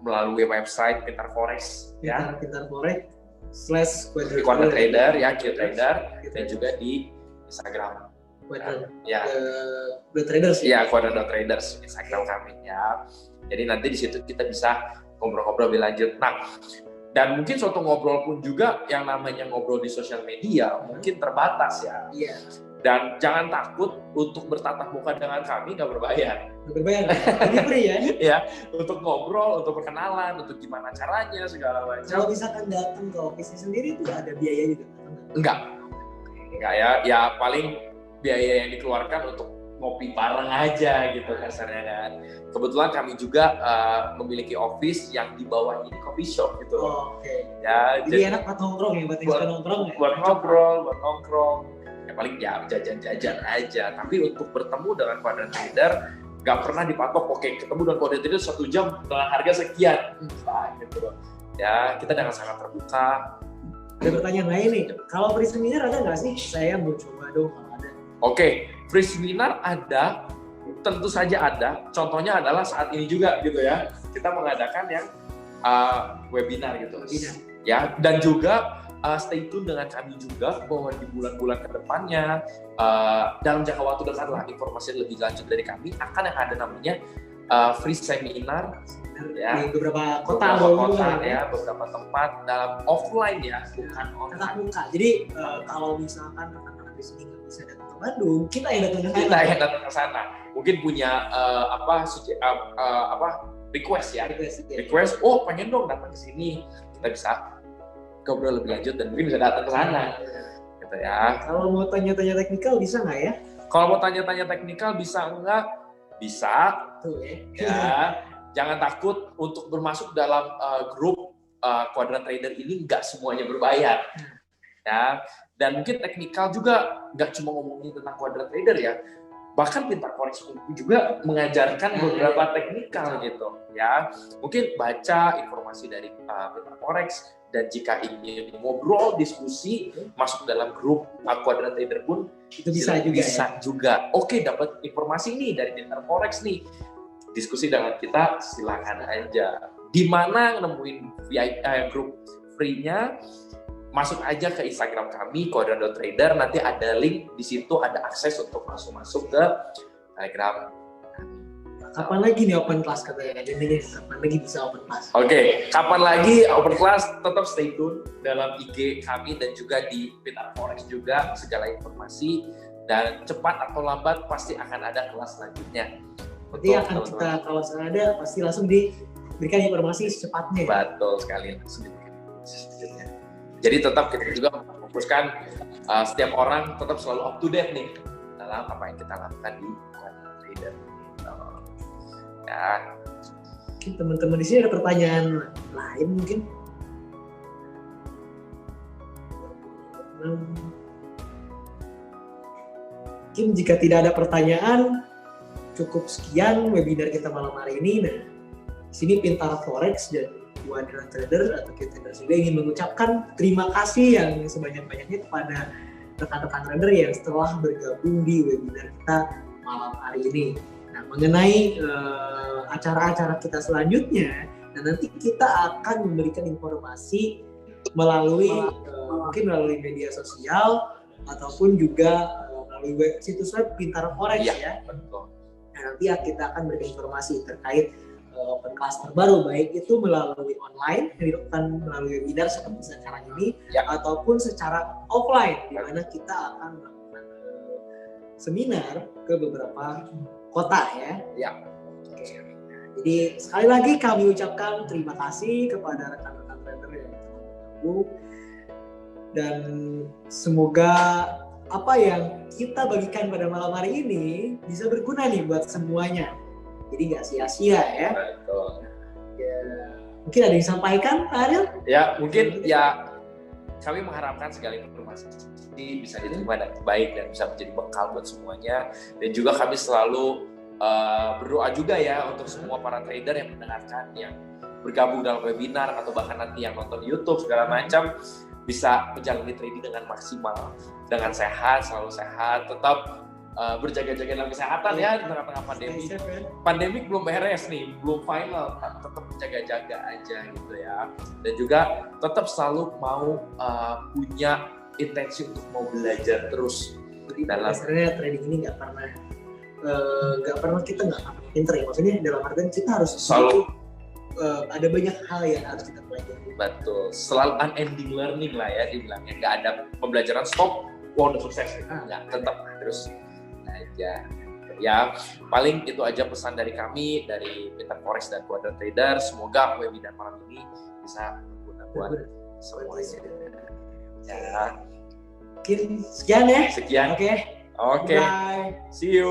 melalui website Pintar Forex ya. Pintar Forex / Quadrant Trader ya, Q-Trader, dan juga di Instagram. Traders ya, Quadrant Traders Instagram kami ya. Jadi nanti di situ kita bisa ngobrol-ngobrol lebih lanjut. Nah, dan mungkin suatu ngobrol pun juga yang namanya ngobrol di sosial media mungkin terbatas ya. Iya. Dan jangan takut untuk bertatap muka dengan kami, nggak berbayar. Ini free ya? Ya, untuk ngobrol, untuk perkenalan, untuk gimana caranya segala macam. Kalau misalkan datang ke office sendiri itu ada biaya juga? Enggak ya. Ya paling biaya yang dikeluarkan untuk ngopi bareng aja gitu kasarnya kan. Kebetulan kami juga memiliki office yang di bawah ini coffee shop gitu. Oke. Ya, jadi enak buat nongkrong ya, buat nongkrong ya. Buat ngobrol, buat nongkrong. Ya paling ya jajan-jajan aja. Tapi untuk bertemu dengan Quadrant Trader nggak pernah dipatok. Oke, ketemu dengan Quadrant Trader 1 jam dengan harga sekian. Gitu. Ya kita dengan sangat terbuka. Ada pertanyaan lain nih. Kalau free seminar ada nggak sih? Saya mau coba dong kalau ada. Oke, free seminar ada, tentu saja ada. Contohnya adalah saat ini juga gitu ya. Kita mengadakan yang webinar gitu. Ya, dan juga stay tune dengan kami juga bahwa di bulan-bulan kedepannya dalam jangka waktu dekat lah informasi lebih lanjut dari kami akan yang ada namanya free seminar ya, di beberapa kota ya, beberapa tempat dalam offline ya, bukan online. Tatap muka. Jadi kalau misalkan rekan-rekan di sini nggak bisa datang ke Bandung, kita yang datang ke sana. Mungkin punya request ya. Request, oh pengen dong datang ke sini. Kita bisa ngobrol lebih lanjut dan mungkin bisa datang ke sana. Gitu ya. Kalau mau tanya-tanya teknikal bisa nggak ya? Kalau mau tanya-tanya teknikal bisa enggak? Bisa. Tuh ya. Jangan takut untuk bermasuk dalam grup Quadrant Trader ini, nggak semuanya berbayar. Ya. Dan mungkin teknikal juga nggak cuma ngomongin tentang Quadrant Trader ya. Bahkan Pintar Forex juga mengajarkan beberapa teknikal gitu ya. Mungkin baca informasi dari Pintar Forex, dan jika ingin ngobrol, diskusi, masuk dalam grup Quadrant Trader pun itu bisa juga. Oke, dapat informasi nih dari Pintar Forex nih. Diskusi dengan kita, silakan aja. Di mana nemuin VIP grup free-nya? Masuk aja ke Instagram kami Quadrant.trader, nanti ada link di situ, ada akses untuk masuk ke Telegram. Kapan lagi nih open class katanya? Jadinya kapan lagi bisa open class? Oke, kapan lagi open class? Tetap stay tune dalam IG kami dan juga di Pintar Forex juga segala informasi, dan cepat atau lambat pasti akan ada kelas selanjutnya. Jadi akan kita kalau ada pasti langsung diberikan informasi secepatnya. Betul sekali, langsung diberikan informasi selanjutnya. Jadi tetap kita juga fokuskan setiap orang tetap selalu up to date nih dalam apa yang kita lakukan di Quadrat Trader. Ya. Mungkin teman-teman di sini ada pertanyaan lain mungkin. Mungkin jika tidak ada pertanyaan, cukup sekian webinar kita malam hari ini. Nah, di sini Pintar Forex dan Quadrat Trader atau kita juga ingin mengucapkan terima kasih yang sebanyak-banyaknya kepada rekan-rekan trader yang setelah bergabung di webinar kita malam hari ini. Nah, mengenai acara-acara kita selanjutnya, dan nanti kita akan memberikan informasi melalui mungkin melalui media sosial ataupun juga melalui situs web Pintar Forex ya. Betul. Nah, nanti kita akan berikan informasi terkait open class terbaru, baik itu melalui online yang dilakukan melalui webinar seperti sekarang ini ataupun secara offline di mana kita akan melakukan seminar ke beberapa kota ya. Oke. Nah, jadi sekali lagi kami ucapkan terima kasih kepada rekan-rekan trader yang telah bergabung, dan semoga apa yang kita bagikan pada malam hari ini bisa berguna nih buat semuanya. Jadi nggak sia-sia ya. Betul. Ya. Mungkin ada yang disampaikan, Pak Ariel? Ya, mungkin ya kami mengharapkan segala informasi bisa diterima dengan baik dan bisa menjadi bekal buat semuanya. Dan juga kami selalu berdoa juga ya untuk semua para trader yang mendengarkan, yang bergabung dalam webinar atau bahkan nanti yang nonton YouTube segala macam bisa menjalani trading dengan maksimal, dengan sehat, selalu sehat, tetap berjaga-jaga dalam kesehatan ya di tengah-tengah pandemi. Pandemi belum beres nih, belum final, tetap jaga-jaga aja gitu ya. Dan juga tetap selalu mau punya intensi untuk mau belajar terus. Jadi dasarnya trading ini nggak pernah kita nggak pinter ya. Maksudnya dalam artian kita harus selalu ada banyak hal yang harus kita pelajari. Betul, selalu unending learning lah ya dibilangnya. Nggak ada pembelajaran stop, wah udah sukses. Nggak, tetap terus aja. Ya, paling itu aja pesan dari kami, dari Pintar Forex dan Quadrat Trader. Semoga webinar malam ini bisa berguna buat semuanya. Ya. Mungkin sekian ya. Sekian. Oke. Bye. See you.